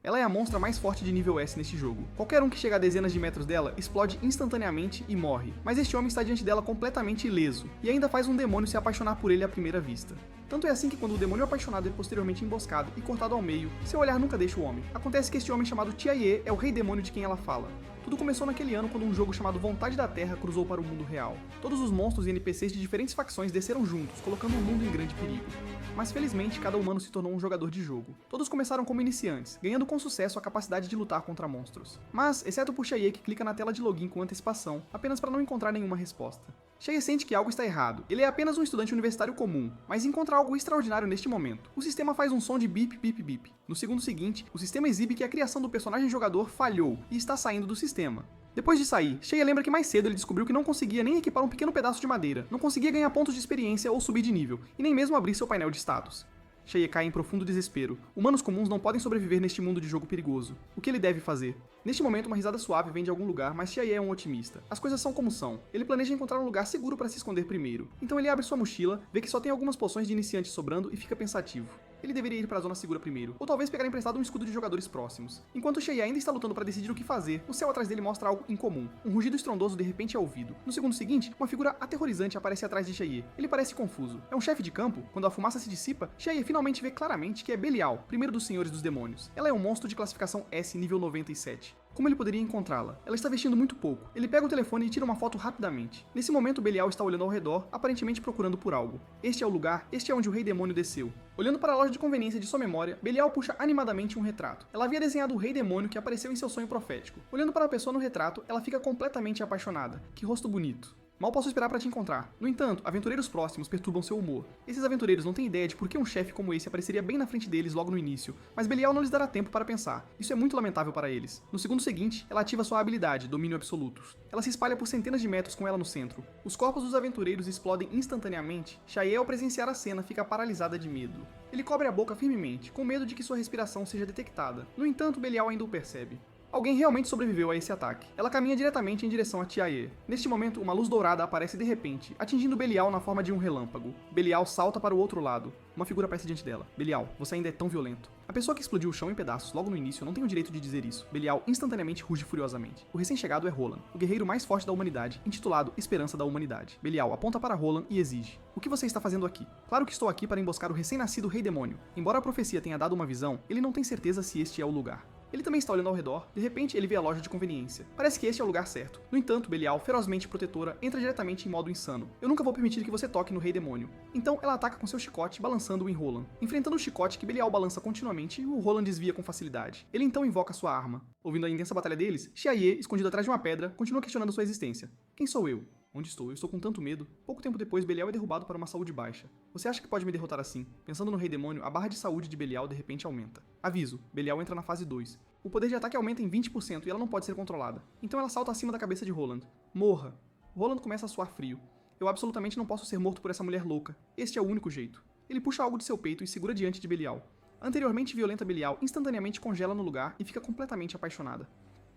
Ela é a monstra mais forte de nível S neste jogo. Qualquer um que chega a dezenas de metros dela explode instantaneamente e morre, mas este homem está diante dela completamente ileso, e ainda faz um demônio se apaixonar por ele à primeira vista. Tanto é assim que quando o demônio apaixonado é posteriormente emboscado e cortado ao meio, seu olhar nunca deixa o homem. Acontece que este homem chamado Tia-Ye é o rei demônio de quem ela fala. Tudo começou naquele ano quando um jogo chamado Vontade da Terra cruzou para o mundo real. Todos os monstros e NPCs de diferentes facções desceram juntos, colocando o mundo em grande perigo. Mas felizmente, cada humano se tornou um jogador de jogo. Todos começaram como iniciantes, ganhando com sucesso a capacidade de lutar contra monstros. Mas, exceto por Tia-Ye, que clica na tela de login com antecipação, apenas para não encontrar nenhuma resposta. Tia-Ye sente que algo está errado. Ele é apenas um estudante universitário comum, mas encontra algo extraordinário neste momento. O sistema faz um som de bip bip bip. No segundo seguinte, o sistema exibe que a criação do personagem jogador falhou e está saindo do sistema. Depois de sair, Tia-Ye lembra que mais cedo ele descobriu que não conseguia nem equipar um pequeno pedaço de madeira, não conseguia ganhar pontos de experiência ou subir de nível, e nem mesmo abrir seu painel de status. Tia-Ye cai em profundo desespero. Humanos comuns não podem sobreviver neste mundo de jogo perigoso. O que ele deve fazer? Neste momento, uma risada suave vem de algum lugar, mas Tia-Ye é um otimista. As coisas são como são. Ele planeja encontrar um lugar seguro para se esconder primeiro. Então ele abre sua mochila, vê que só tem algumas poções de iniciante sobrando e fica pensativo. Ele deveria ir para a zona segura primeiro, ou talvez pegar emprestado um escudo de jogadores próximos. Enquanto Tia-Ye ainda está lutando para decidir o que fazer, o céu atrás dele mostra algo incomum. Um rugido estrondoso de repente é ouvido. No segundo seguinte, uma figura aterrorizante aparece atrás de Tia-Ye. Ele parece confuso. É um chefe de campo? Quando a fumaça se dissipa, Tia-Ye finalmente vê claramente que é Belial, primeiro dos senhores dos demônios. Ela é um monstro de classificação S nível 97. Como ele poderia encontrá-la? Ela está vestindo muito pouco. Ele pega o telefone e tira uma foto rapidamente. Nesse momento, Belial está olhando ao redor, aparentemente procurando por algo. Este é o lugar, este é onde o rei demônio desceu. Olhando para a loja de conveniência de sua memória, Belial puxa animadamente um retrato. Ela havia desenhado o rei demônio que apareceu em seu sonho profético. Olhando para a pessoa no retrato, ela fica completamente apaixonada. Que rosto bonito. Mal posso esperar para te encontrar. No entanto, aventureiros próximos perturbam seu humor. Esses aventureiros não têm ideia de por que um chefe como esse apareceria bem na frente deles logo no início, mas Belial não lhes dará tempo para pensar. Isso é muito lamentável para eles. No segundo seguinte, ela ativa sua habilidade, Domínio Absoluto. Ela se espalha por centenas de metros com ela no centro. Os corpos dos aventureiros explodem instantaneamente. Tia-Ye, ao presenciar a cena, fica paralisada de medo. Ele cobre a boca firmemente, com medo de que sua respiração seja detectada. No entanto, Belial ainda o percebe. Alguém realmente sobreviveu a esse ataque. Ela caminha diretamente em direção a Tia-Ye. Neste momento, uma luz dourada aparece de repente, atingindo Belial na forma de um relâmpago. Belial salta para o outro lado. Uma figura aparece diante dela. Belial, você ainda é tão violento. A pessoa que explodiu o chão em pedaços logo no início não tem o direito de dizer isso. Belial instantaneamente ruge furiosamente. O recém-chegado é Roland, o guerreiro mais forte da humanidade, intitulado Esperança da Humanidade. Belial aponta para Roland e exige: o que você está fazendo aqui? Claro que estou aqui para emboscar o recém-nascido rei demônio. Embora a profecia tenha dado uma visão, ele não tem certeza se este é o lugar. Ele também está olhando ao redor, de repente ele vê a loja de conveniência. Parece que este é o lugar certo. No entanto, Belial, ferozmente protetora, entra diretamente em modo insano. Eu nunca vou permitir que você toque no rei demônio. Então ela ataca com seu chicote, balançando-o em Roland. Enfrentando o chicote que Belial balança continuamente, o Roland desvia com facilidade. Ele então invoca sua arma. Ouvindo a intensa batalha deles, Tia-Ye, escondido atrás de uma pedra, continua questionando sua existência. Quem sou eu? Onde estou? Eu estou com tanto medo. Pouco tempo depois, Belial é derrubado para uma saúde baixa. Você acha que pode me derrotar assim? Pensando no rei demônio, a barra de saúde de Belial de repente aumenta. Aviso, Belial entra na fase 2. O poder de ataque aumenta em 20% e ela não pode ser controlada. Então ela salta acima da cabeça de Roland. Morra. Roland começa a suar frio. Eu absolutamente não posso ser morto por essa mulher louca. Este é o único jeito. Ele puxa algo de seu peito e segura diante de Belial. Anteriormente violenta Belial instantaneamente congela no lugar e fica completamente apaixonada.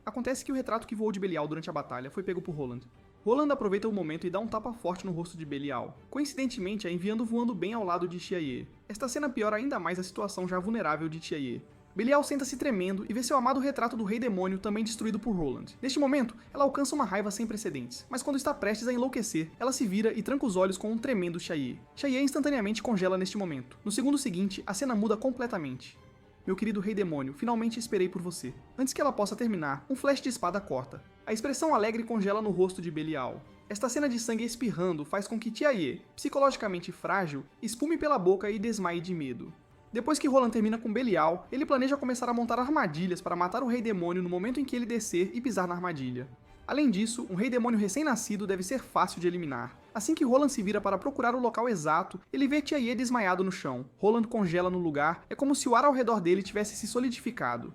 Acontece que o retrato que voou de Belial durante a batalha foi pego por Roland. Roland aproveita o momento e dá um tapa forte no rosto de Belial, coincidentemente a enviando voando bem ao lado de Tia-Ye. Esta cena piora ainda mais a situação já vulnerável de Tia-Ye. Belial senta-se tremendo e vê seu amado retrato do rei demônio também destruído por Roland. Neste momento, ela alcança uma raiva sem precedentes, mas quando está prestes a enlouquecer, ela se vira e tranca os olhos com um tremendo Tia-Ye. Tia-Ye instantaneamente congela neste momento. No segundo seguinte, a cena muda completamente. Meu querido rei demônio, finalmente esperei por você. Antes que ela possa terminar, um flash de espada corta. A expressão alegre congela no rosto de Belial. Esta cena de sangue espirrando faz com que Tia-Ye, psicologicamente frágil, espume pela boca e desmaie de medo. Depois que Roland termina com Belial, ele planeja começar a montar armadilhas para matar o rei demônio no momento em que ele descer e pisar na armadilha. Além disso, um rei demônio recém-nascido deve ser fácil de eliminar. Assim que Roland se vira para procurar o local exato, ele vê Tia-Ye desmaiado no chão. Roland congela no lugar, é como se o ar ao redor dele tivesse se solidificado.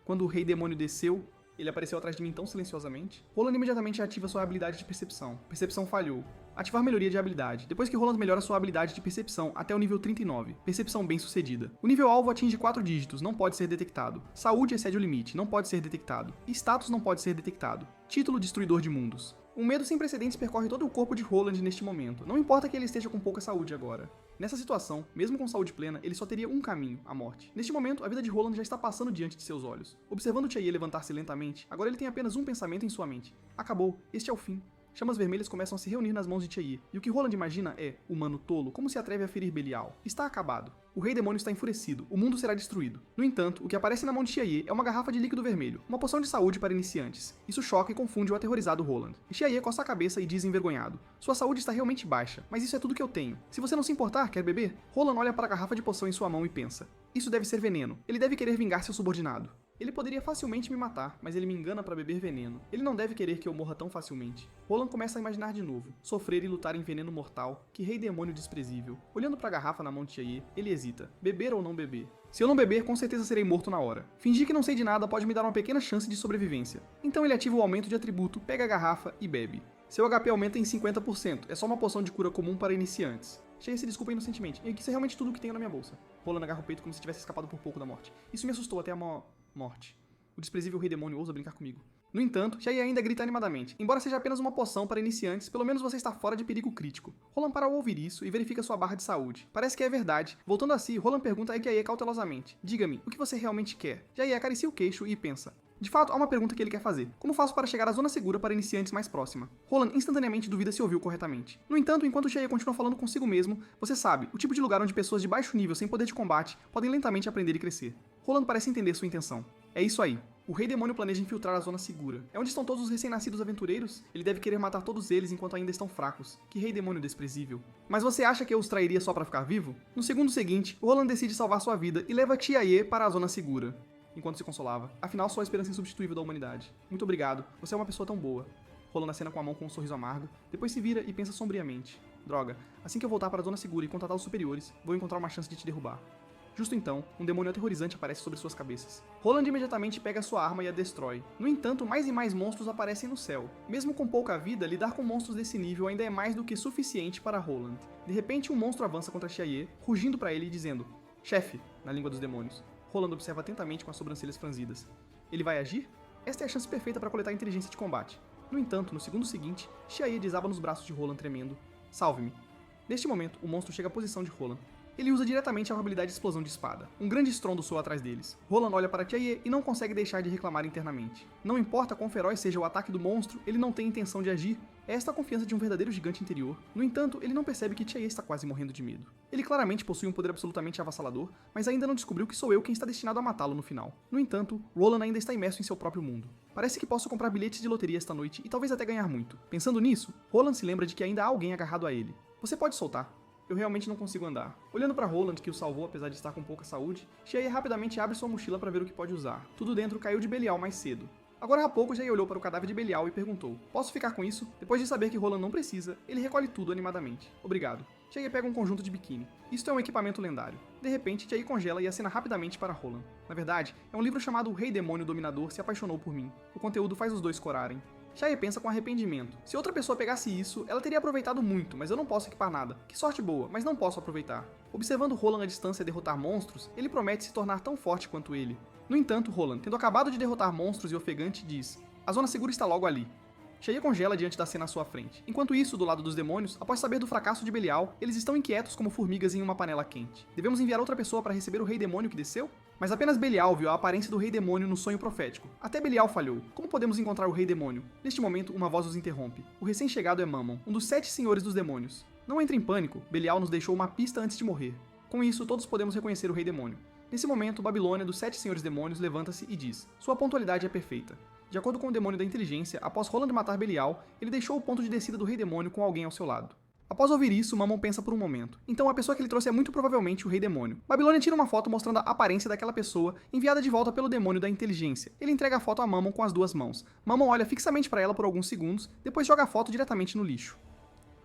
Quando o rei demônio desceu, ele apareceu atrás de mim tão silenciosamente. Roland imediatamente ativa sua habilidade de percepção. Percepção falhou. Ativar melhoria de habilidade. Depois que Roland melhora sua habilidade de percepção até o nível 39. Percepção bem sucedida. O nível alvo atinge 4 dígitos, não pode ser detectado. Saúde excede o limite, não pode ser detectado. Status não pode ser detectado. Título Destruidor de Mundos. Um medo sem precedentes percorre todo o corpo de Roland neste momento. Não importa que ele esteja com pouca saúde agora. Nessa situação, mesmo com saúde plena, ele só teria um caminho, a morte. Neste momento, a vida de Roland já está passando diante de seus olhos. Observando Chaeya levantar-se lentamente, agora ele tem apenas um pensamento em sua mente. Acabou, este é o fim. Chamas vermelhas começam a se reunir nas mãos de Chaeya, e o que Roland imagina é, humano tolo, como se atreve a ferir Belial? Está acabado. O Rei Demônio está enfurecido, o mundo será destruído. No entanto, o que aparece na mão de Chaeya é uma garrafa de líquido vermelho, uma poção de saúde para iniciantes. Isso choca e confunde o aterrorizado Roland. E Chaeya coça a cabeça e diz envergonhado: sua saúde está realmente baixa, mas isso é tudo que eu tenho. Se você não se importar, quer beber? Roland olha para a garrafa de poção em sua mão e pensa: isso deve ser veneno. Ele deve querer vingar seu subordinado. Ele poderia facilmente me matar, mas ele me engana para beber veneno. Ele não deve querer que eu morra tão facilmente. Roland começa a imaginar de novo, sofrer e lutar em veneno mortal. Que rei demônio desprezível. Olhando para a garrafa na mão de Chaeya, ele hesita: beber ou não beber? Se eu não beber, com certeza serei morto na hora. Fingir que não sei de nada pode me dar uma pequena chance de sobrevivência. Então ele ativa o aumento de atributo, pega a garrafa e bebe. Seu HP aumenta em 50%, é só uma poção de cura comum para iniciantes. Chaeya se desculpa inocentemente, e isso é realmente tudo o que tenho na minha bolsa. Roland agarra o peito como se tivesse escapado por pouco da morte. Isso me assustou até a morte. O desprezível Rei Demônio ousa brincar comigo. No entanto, Chaeya ainda grita animadamente. Embora seja apenas uma poção para iniciantes, pelo menos você está fora de perigo crítico. Roland para ao ouvir isso e verifica sua barra de saúde. Parece que é verdade. Voltando a si, Roland pergunta a Chaeya cautelosamente: diga-me, o que você realmente quer? Chaeya acaricia o queixo e pensa. De fato, há uma pergunta que ele quer fazer. Como faço para chegar à zona segura para iniciantes mais próxima? Roland instantaneamente duvida se ouviu corretamente. No entanto, enquanto Chaeya continua falando consigo mesmo, você sabe, o tipo de lugar onde pessoas de baixo nível sem poder de combate podem lentamente aprender e crescer. Roland parece entender sua intenção. É isso aí. O Rei Demônio planeja infiltrar a zona segura. É onde estão todos os recém-nascidos aventureiros? Ele deve querer matar todos eles enquanto ainda estão fracos. Que Rei Demônio desprezível. Mas você acha que eu os trairia só pra ficar vivo? No segundo seguinte, Roland decide salvar sua vida e leva Chaeya para a zona segura. Enquanto se consolava. Afinal, sou a esperança insubstituível da humanidade. Muito obrigado. Você é uma pessoa tão boa. Roland acena com a mão com um sorriso amargo. Depois se vira e pensa sombriamente. Droga, assim que eu voltar para a zona segura e contatar os superiores, vou encontrar uma chance de te derrubar. Justo então, um demônio aterrorizante aparece sobre suas cabeças. Roland imediatamente pega sua arma e a destrói. No entanto, mais e mais monstros aparecem no céu. Mesmo com pouca vida, lidar com monstros desse nível ainda é mais do que suficiente para Roland. De repente, um monstro avança contra Chaeya, rugindo para ele e dizendo: chefe, na língua dos demônios. Roland observa atentamente com as sobrancelhas franzidas. Ele vai agir? Esta é a chance perfeita para coletar inteligência de combate. No entanto, no segundo seguinte, Chaeya desaba nos braços de Roland tremendo. Salve-me. Neste momento, o monstro chega à posição de Roland. Ele usa diretamente a habilidade de explosão de espada. Um grande estrondo soa atrás deles. Roland olha para Chaeya e não consegue deixar de reclamar internamente. Não importa quão feroz seja o ataque do monstro, ele não tem intenção de agir. É esta a confiança de um verdadeiro gigante interior. No entanto, ele não percebe que Chaeya está quase morrendo de medo. Ele claramente possui um poder absolutamente avassalador, mas ainda não descobriu que sou eu quem está destinado a matá-lo no final. No entanto, Roland ainda está imerso em seu próprio mundo. Parece que posso comprar bilhetes de loteria esta noite e talvez até ganhar muito. Pensando nisso, Roland se lembra de que ainda há alguém agarrado a ele. Você pode soltar. Eu realmente não consigo andar. Olhando para Roland, que o salvou apesar de estar com pouca saúde, Chaeya rapidamente abre sua mochila para ver o que pode usar. Tudo dentro caiu de Belial mais cedo. Agora há pouco, Chaeya olhou para o cadáver de Belial e perguntou: posso ficar com isso? Depois de saber que Roland não precisa, ele recolhe tudo animadamente. Obrigado. Chaeya pega um conjunto de biquíni. Isto é um equipamento lendário. De repente, Chaeya congela e acena rapidamente para Roland. Na verdade, é um livro chamado O Rei Demônio Dominador se apaixonou por mim. O conteúdo faz os dois corarem. Chaeya pensa com arrependimento. Se outra pessoa pegasse isso, ela teria aproveitado muito, mas eu não posso equipar nada. Que sorte boa, mas não posso aproveitar. Observando Roland à distância derrotar monstros, ele promete se tornar tão forte quanto ele. No entanto, Roland, tendo acabado de derrotar monstros e ofegante, diz: a zona segura está logo ali. Chaeya congela diante da cena à sua frente. Enquanto isso, do lado dos demônios, após saber do fracasso de Belial, eles estão inquietos como formigas em uma panela quente. Devemos enviar outra pessoa para receber o Rei Demônio que desceu? Mas apenas Belial viu a aparência do Rei Demônio no sonho profético. Até Belial falhou. Como podemos encontrar o Rei Demônio? Neste momento, uma voz os interrompe. O recém-chegado é Mammon, um dos 7 senhores dos demônios. Não entre em pânico, Belial nos deixou uma pista antes de morrer. Com isso, todos podemos reconhecer o Rei Demônio. Nesse momento, Babilônia dos 7 senhores demônios levanta-se e diz: sua pontualidade é perfeita. De acordo com o demônio da inteligência, após Roland matar Belial, ele deixou o ponto de descida do Rei Demônio com alguém ao seu lado. Após ouvir isso, Mammon pensa por um momento. Então a pessoa que ele trouxe é muito provavelmente o Rei Demônio. Babilônia tira uma foto mostrando a aparência daquela pessoa, enviada de volta pelo demônio da inteligência. Ele entrega a foto a Mammon com as duas mãos. Mammon olha fixamente para ela por alguns segundos, depois joga a foto diretamente no lixo.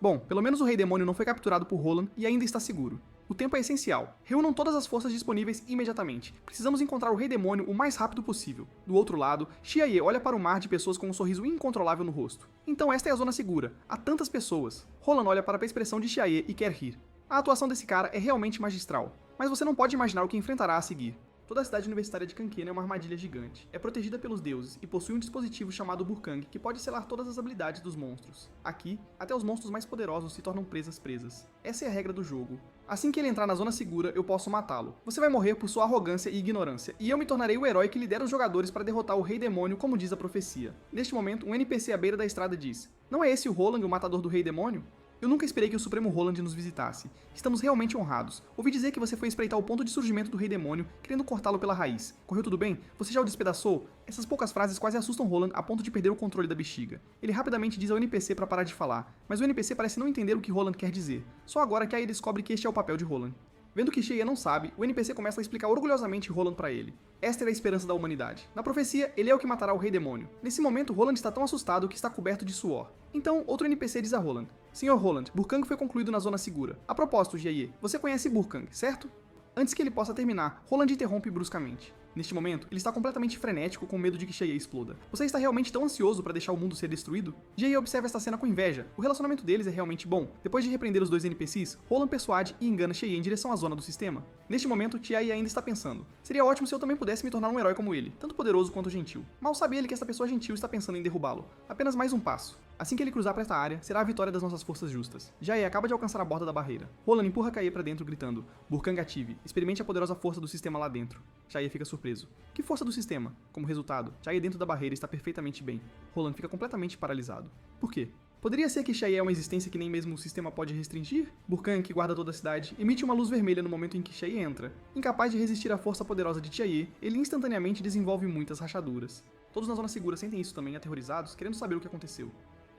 Bom, pelo menos o Rei Demônio não foi capturado por Roland e ainda está seguro. O tempo é essencial. Reúnam todas as forças disponíveis imediatamente. Precisamos encontrar o Rei Demônio o mais rápido possível. Do outro lado, Chaeya olha para o mar de pessoas com um sorriso incontrolável no rosto. Então esta é a zona segura. Há tantas pessoas. Roland olha para a expressão de Chaeya e quer rir. A atuação desse cara é realmente magistral. Mas você não pode imaginar o que enfrentará a seguir. Toda a cidade universitária de Kankena é uma armadilha gigante. É protegida pelos deuses e possui um dispositivo chamado Burkang que pode selar todas as habilidades dos monstros. Aqui, até os monstros mais poderosos se tornam presas. Essa é a regra do jogo. Assim que ele entrar na zona segura, eu posso matá-lo. Você vai morrer por sua arrogância e ignorância, e eu me tornarei o herói que lidera os jogadores para derrotar o Rei Demônio, como diz a profecia. Neste momento, um NPC à beira da estrada diz: "Não é esse o Roland, o matador do Rei Demônio?" Eu nunca esperei que o Supremo Roland nos visitasse. Estamos realmente honrados. Ouvi dizer que você foi espreitar o ponto de surgimento do Rei Demônio, querendo cortá-lo pela raiz. Correu tudo bem? Você já o despedaçou? Essas poucas frases quase assustam Roland a ponto de perder o controle da bexiga. Ele rapidamente diz ao NPC para parar de falar, mas o NPC parece não entender o que Roland quer dizer. Só agora que aí descobre que este é o papel de Roland. Vendo que Xayah não sabe, o NPC começa a explicar orgulhosamente Roland para ele. Esta era a esperança da humanidade. Na profecia, ele é o que matará o Rei Demônio. Nesse momento, Roland está tão assustado que está coberto de suor. Então, outro NPC diz a Roland: "Senhor Roland, Burkang foi concluído na zona segura. A propósito, Xayah, você conhece Burkang, certo?" Antes que ele possa terminar, Roland interrompe bruscamente. Neste momento, ele está completamente frenético com medo de que Xayah exploda. Você está realmente tão ansioso para deixar o mundo ser destruído? Xayah observa esta cena com inveja. O relacionamento deles é realmente bom. Depois de repreender os dois NPCs, Roland persuade e engana Xayah em direção à zona do sistema. Neste momento, Xayah ainda está pensando: seria ótimo se eu também pudesse me tornar um herói como ele, tanto poderoso quanto gentil. Mal sabe ele que esta pessoa gentil está pensando em derrubá-lo. Apenas mais um passo. Assim que ele cruzar para esta área, será a vitória das nossas forças justas. Xayah acaba de alcançar a borda da barreira. Roland empurra Xayah para dentro gritando: "Burkang ative, experimente a poderosa força do sistema lá dentro." Xayah fica surpreso. Que força do sistema? Como resultado, Xayah dentro da barreira está perfeitamente bem. Roland fica completamente paralisado. Por quê? Poderia ser que Xayah é uma existência que nem mesmo o sistema pode restringir? Burkang, que guarda toda a cidade, emite uma luz vermelha no momento em que Xayah entra. Incapaz de resistir à força poderosa de Xayah, ele instantaneamente desenvolve muitas rachaduras. Todos na zona segura sentem isso também, aterrorizados, querendo saber o que aconteceu.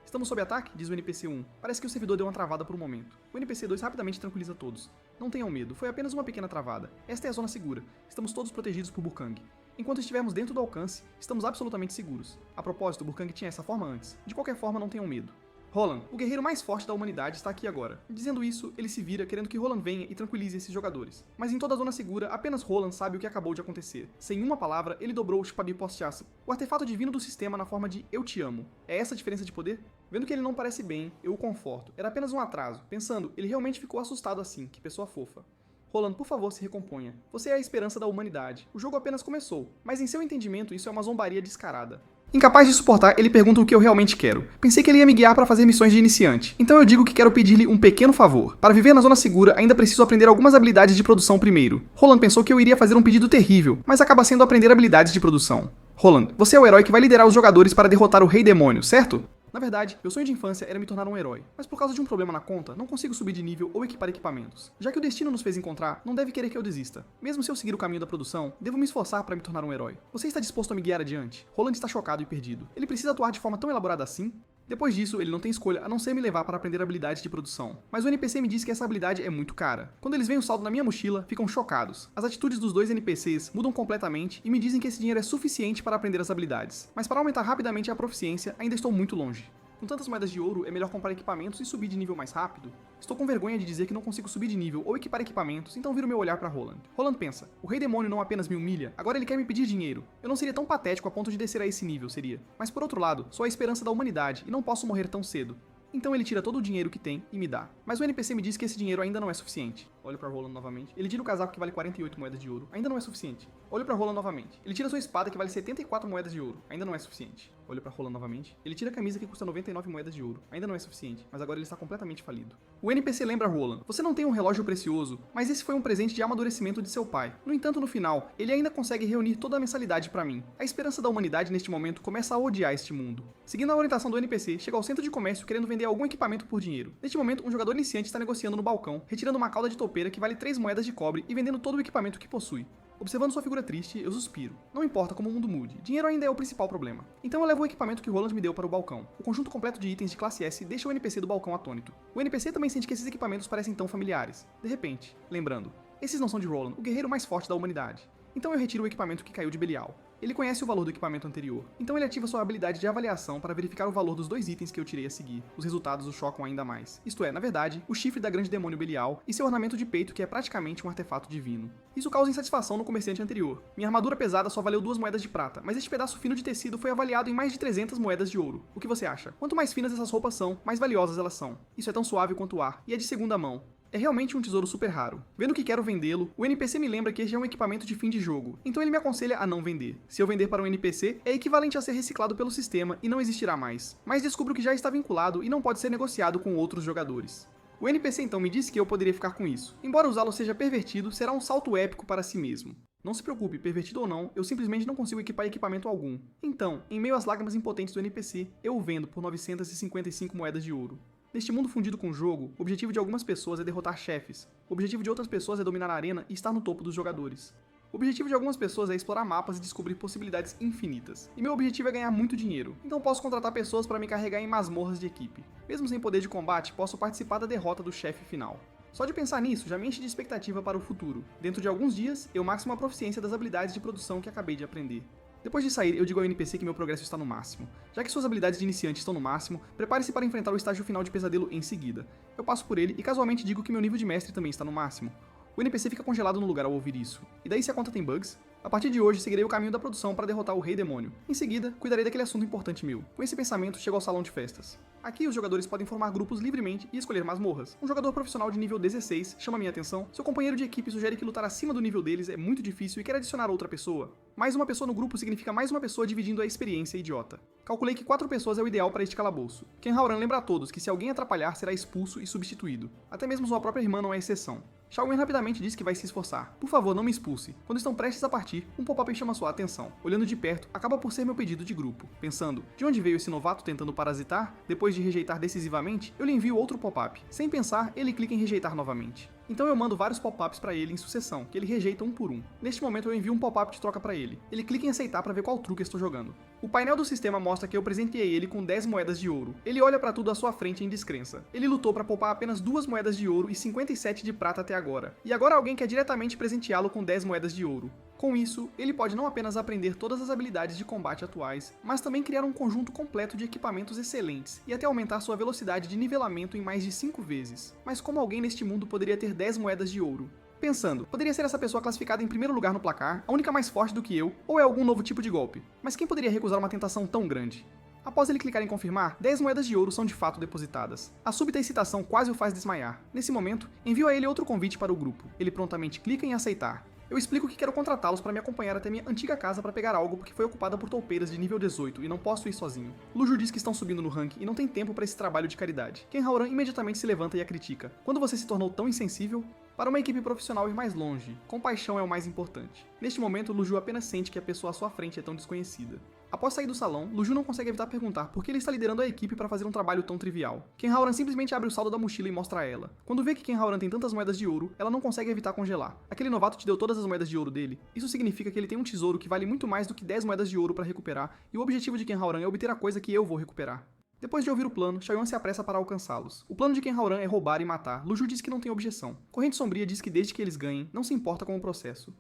"Estamos sob ataque?" diz o NPC 1. Parece que o servidor deu uma travada por um momento. O NPC 2 rapidamente tranquiliza todos. "Não tenham medo, foi apenas uma pequena travada. Esta é a zona segura. Estamos todos protegidos por Burkang. Enquanto estivermos dentro do alcance, estamos absolutamente seguros. A propósito, Burkang tinha essa forma antes. De qualquer forma, não tenham medo." Roland, o guerreiro mais forte da humanidade, está aqui agora. Dizendo isso, ele se vira querendo que Roland venha e tranquilize esses jogadores. Mas em toda a zona segura, apenas Roland sabe o que acabou de acontecer. Sem uma palavra, ele dobrou o Shpabi Postchasm, o artefato divino do sistema na forma de "eu te amo". É essa a diferença de poder? Vendo que ele não parece bem, eu o conforto. Era apenas um atraso. Pensando, ele realmente ficou assustado assim, que pessoa fofa. "Roland, por favor, se recomponha. Você é a esperança da humanidade. O jogo apenas começou, mas em seu entendimento isso é uma zombaria descarada." Incapaz de suportar, ele pergunta o que eu realmente quero. Pensei que ele ia me guiar para fazer missões de iniciante. Então eu digo que quero pedir-lhe um pequeno favor. Para viver na zona segura, ainda preciso aprender algumas habilidades de produção primeiro. Roland pensou que eu iria fazer um pedido terrível, mas acaba sendo aprender habilidades de produção. "Roland, você é o herói que vai liderar os jogadores para derrotar o Rei Demônio, certo?" Na verdade, meu sonho de infância era me tornar um herói, mas por causa de um problema na conta, não consigo subir de nível ou equipar equipamentos. Já que o destino nos fez encontrar, não deve querer que eu desista. Mesmo se eu seguir o caminho da produção, devo me esforçar para me tornar um herói. Você está disposto a me guiar adiante? Roland está chocado e perdido. Ele precisa atuar de forma tão elaborada assim? Depois disso, ele não tem escolha a não ser me levar para aprender habilidades de produção. Mas o NPC me diz que essa habilidade é muito cara. Quando eles veem o saldo na minha mochila, ficam chocados. As atitudes dos dois NPCs mudam completamente e me dizem que esse dinheiro é suficiente para aprender as habilidades. Mas para aumentar rapidamente a proficiência, ainda estou muito longe. Com tantas moedas de ouro, é melhor comprar equipamentos e subir de nível mais rápido? Estou com vergonha de dizer que não consigo subir de nível ou equipar equipamentos, então viro meu olhar para Roland. Roland pensa: o Rei Demônio não apenas me humilha, agora ele quer me pedir dinheiro. Eu não seria tão patético a ponto de descer a esse nível, seria. Mas por outro lado, sou a esperança da humanidade e não posso morrer tão cedo. Então ele tira todo o dinheiro que tem e me dá. Mas o NPC me diz que esse dinheiro ainda não é suficiente. Olho pra Roland novamente. Ele tira o casaco que vale 48 moedas de ouro. Ainda não é suficiente. Olho pra Roland novamente. Ele tira sua espada que vale 74 moedas de ouro. Ainda não é suficiente. Olho pra Roland novamente. Ele tira a camisa que custa 99 moedas de ouro. Ainda não é suficiente. Mas agora ele está completamente falido. O NPC lembra Roland: você não tem um relógio precioso, mas esse foi um presente de amadurecimento de seu pai. No entanto, no final, ele ainda consegue reunir toda a mensalidade pra mim. A esperança da humanidade neste momento começa a odiar este mundo. Seguindo a orientação do NPC, chega ao centro de comércio querendo vender algum equipamento por dinheiro. Neste momento, um jogador iniciante está negociando no balcão, retirando uma cauda de toupeira que vale 3 moedas de cobre e vendendo todo o equipamento que possui. Observando sua figura triste, eu suspiro. Não importa como o mundo mude, dinheiro ainda é o principal problema. Então eu levo o equipamento que Roland me deu para o balcão. O conjunto completo de itens de classe S deixa o NPC do balcão atônito. O NPC também sente que esses equipamentos parecem tão familiares. De repente, lembrando, esses não são de Roland, o guerreiro mais forte da humanidade. Então eu retiro o equipamento que caiu de Belial. Ele conhece o valor do equipamento anterior, então ele ativa sua habilidade de avaliação para verificar o valor dos 2 itens que eu tirei a seguir. Os resultados o chocam ainda mais. Isto é, na verdade, o chifre da grande demônio Belial e seu ornamento de peito que é praticamente um artefato divino. Isso causa insatisfação no comerciante anterior. Minha armadura pesada só valeu 2 moedas de prata, mas este pedaço fino de tecido foi avaliado em mais de 300 moedas de ouro. O que você acha? Quanto mais finas essas roupas são, mais valiosas elas são. Isso é tão suave quanto o ar, e é de segunda mão. É realmente um tesouro super raro. Vendo que quero vendê-lo, o NPC me lembra que este é um equipamento de fim de jogo, então ele me aconselha a não vender. Se eu vender para um NPC, é equivalente a ser reciclado pelo sistema e não existirá mais. Mas descubro que já está vinculado e não pode ser negociado com outros jogadores. O NPC então me disse que eu poderia ficar com isso. Embora usá-lo seja pervertido, será um salto épico para si mesmo. Não se preocupe, pervertido ou não, eu simplesmente não consigo equipar equipamento algum. Então, em meio às lágrimas impotentes do NPC, eu o vendo por 955 moedas de ouro. Neste mundo fundido com o jogo, o objetivo de algumas pessoas é derrotar chefes. O objetivo de outras pessoas é dominar a arena e estar no topo dos jogadores. O objetivo de algumas pessoas é explorar mapas e descobrir possibilidades infinitas. E meu objetivo é ganhar muito dinheiro, então posso contratar pessoas para me carregar em masmorras de equipe. Mesmo sem poder de combate, posso participar da derrota do chefe final. Só de pensar nisso já me enche de expectativa para o futuro. Dentro de alguns dias, eu máximo a proficiência das habilidades de produção que acabei de aprender. Depois de sair, eu digo ao NPC que meu progresso está no máximo. Já que suas habilidades de iniciante estão no máximo, prepare-se para enfrentar o estágio final de pesadelo em seguida. Eu passo por ele e casualmente digo que meu nível de mestre também está no máximo. O NPC fica congelado no lugar ao ouvir isso. E daí se a conta tem bugs? A partir de hoje, seguirei o caminho da produção para derrotar o Rei Demônio. Em seguida, cuidarei daquele assunto importante meu. Com esse pensamento, chego ao salão de festas. Aqui, os jogadores podem formar grupos livremente e escolher masmorras. Um jogador profissional de nível 16 chama minha atenção. Seu companheiro de equipe sugere que lutar acima do nível deles é muito difícil e quer adicionar outra pessoa. Mais uma pessoa no grupo significa mais uma pessoa dividindo a experiência idiota. Calculei que 4 pessoas é o ideal para este calabouço. Ken Haoran lembra a todos que se alguém atrapalhar, será expulso e substituído. Até mesmo sua própria irmã não é exceção. Xiaoyan rapidamente diz que vai se esforçar. Por favor, não me expulse. Quando estão prestes a partir, um pop-up chama sua atenção. Olhando de perto, acaba por ser meu pedido de grupo. Pensando, de onde veio esse novato tentando parasitar? Depois de rejeitar decisivamente, eu lhe envio outro pop-up. Sem pensar, ele clica em rejeitar novamente. Então eu mando vários pop-ups para ele em sucessão, que ele rejeita um por um. Neste momento eu envio um pop-up de troca para ele. Ele clica em aceitar para ver qual truque estou jogando. O painel do sistema mostra que eu presenteei ele com 10 moedas de ouro. Ele olha para tudo à sua frente em descrença. Ele lutou para poupar apenas 2 moedas de ouro e 57 de prata até agora. E agora alguém quer diretamente presenteá-lo com 10 moedas de ouro. Com isso, ele pode não apenas aprender todas as habilidades de combate atuais, mas também criar um conjunto completo de equipamentos excelentes e até aumentar sua velocidade de nivelamento em mais de 5 vezes. Mas como alguém neste mundo poderia ter 10 moedas de ouro? Pensando, poderia ser essa pessoa classificada em primeiro lugar no placar, a única mais forte do que eu, ou é algum novo tipo de golpe? Mas quem poderia recusar uma tentação tão grande? Após ele clicar em confirmar, 10 moedas de ouro são de fato depositadas. A súbita excitação quase o faz desmaiar. Nesse momento, envio a ele outro convite para o grupo. Ele prontamente clica em aceitar. Eu explico que quero contratá-los para me acompanhar até minha antiga casa para pegar algo porque foi ocupada por toupeiras de nível 18 e não posso ir sozinho. Luju diz que estão subindo no ranking e não tem tempo para esse trabalho de caridade. Ken Haoran imediatamente se levanta e a critica. Quando você se tornou tão insensível? Para uma equipe profissional ir mais longe, compaixão é o mais importante. Neste momento, Luju apenas sente que a pessoa à sua frente é tão desconhecida. Após sair do salão, Luju não consegue evitar perguntar por que ele está liderando a equipe para fazer um trabalho tão trivial. Ken Haoran simplesmente abre o saldo da mochila e mostra a ela. Quando vê que Ken Haoran tem tantas moedas de ouro, ela não consegue evitar congelar. Aquele novato te deu todas as moedas de ouro dele? Isso significa que ele tem um tesouro que vale muito mais do que 10 moedas de ouro para recuperar, e o objetivo de Ken Haoran é obter a coisa que eu vou recuperar. Depois de ouvir o plano, Xiaoyan se apressa para alcançá-los. O plano de Ken Haoran é roubar e matar. Luju diz que não tem objeção. Corrente Sombria diz que desde que eles ganhem, não se importa com o processo.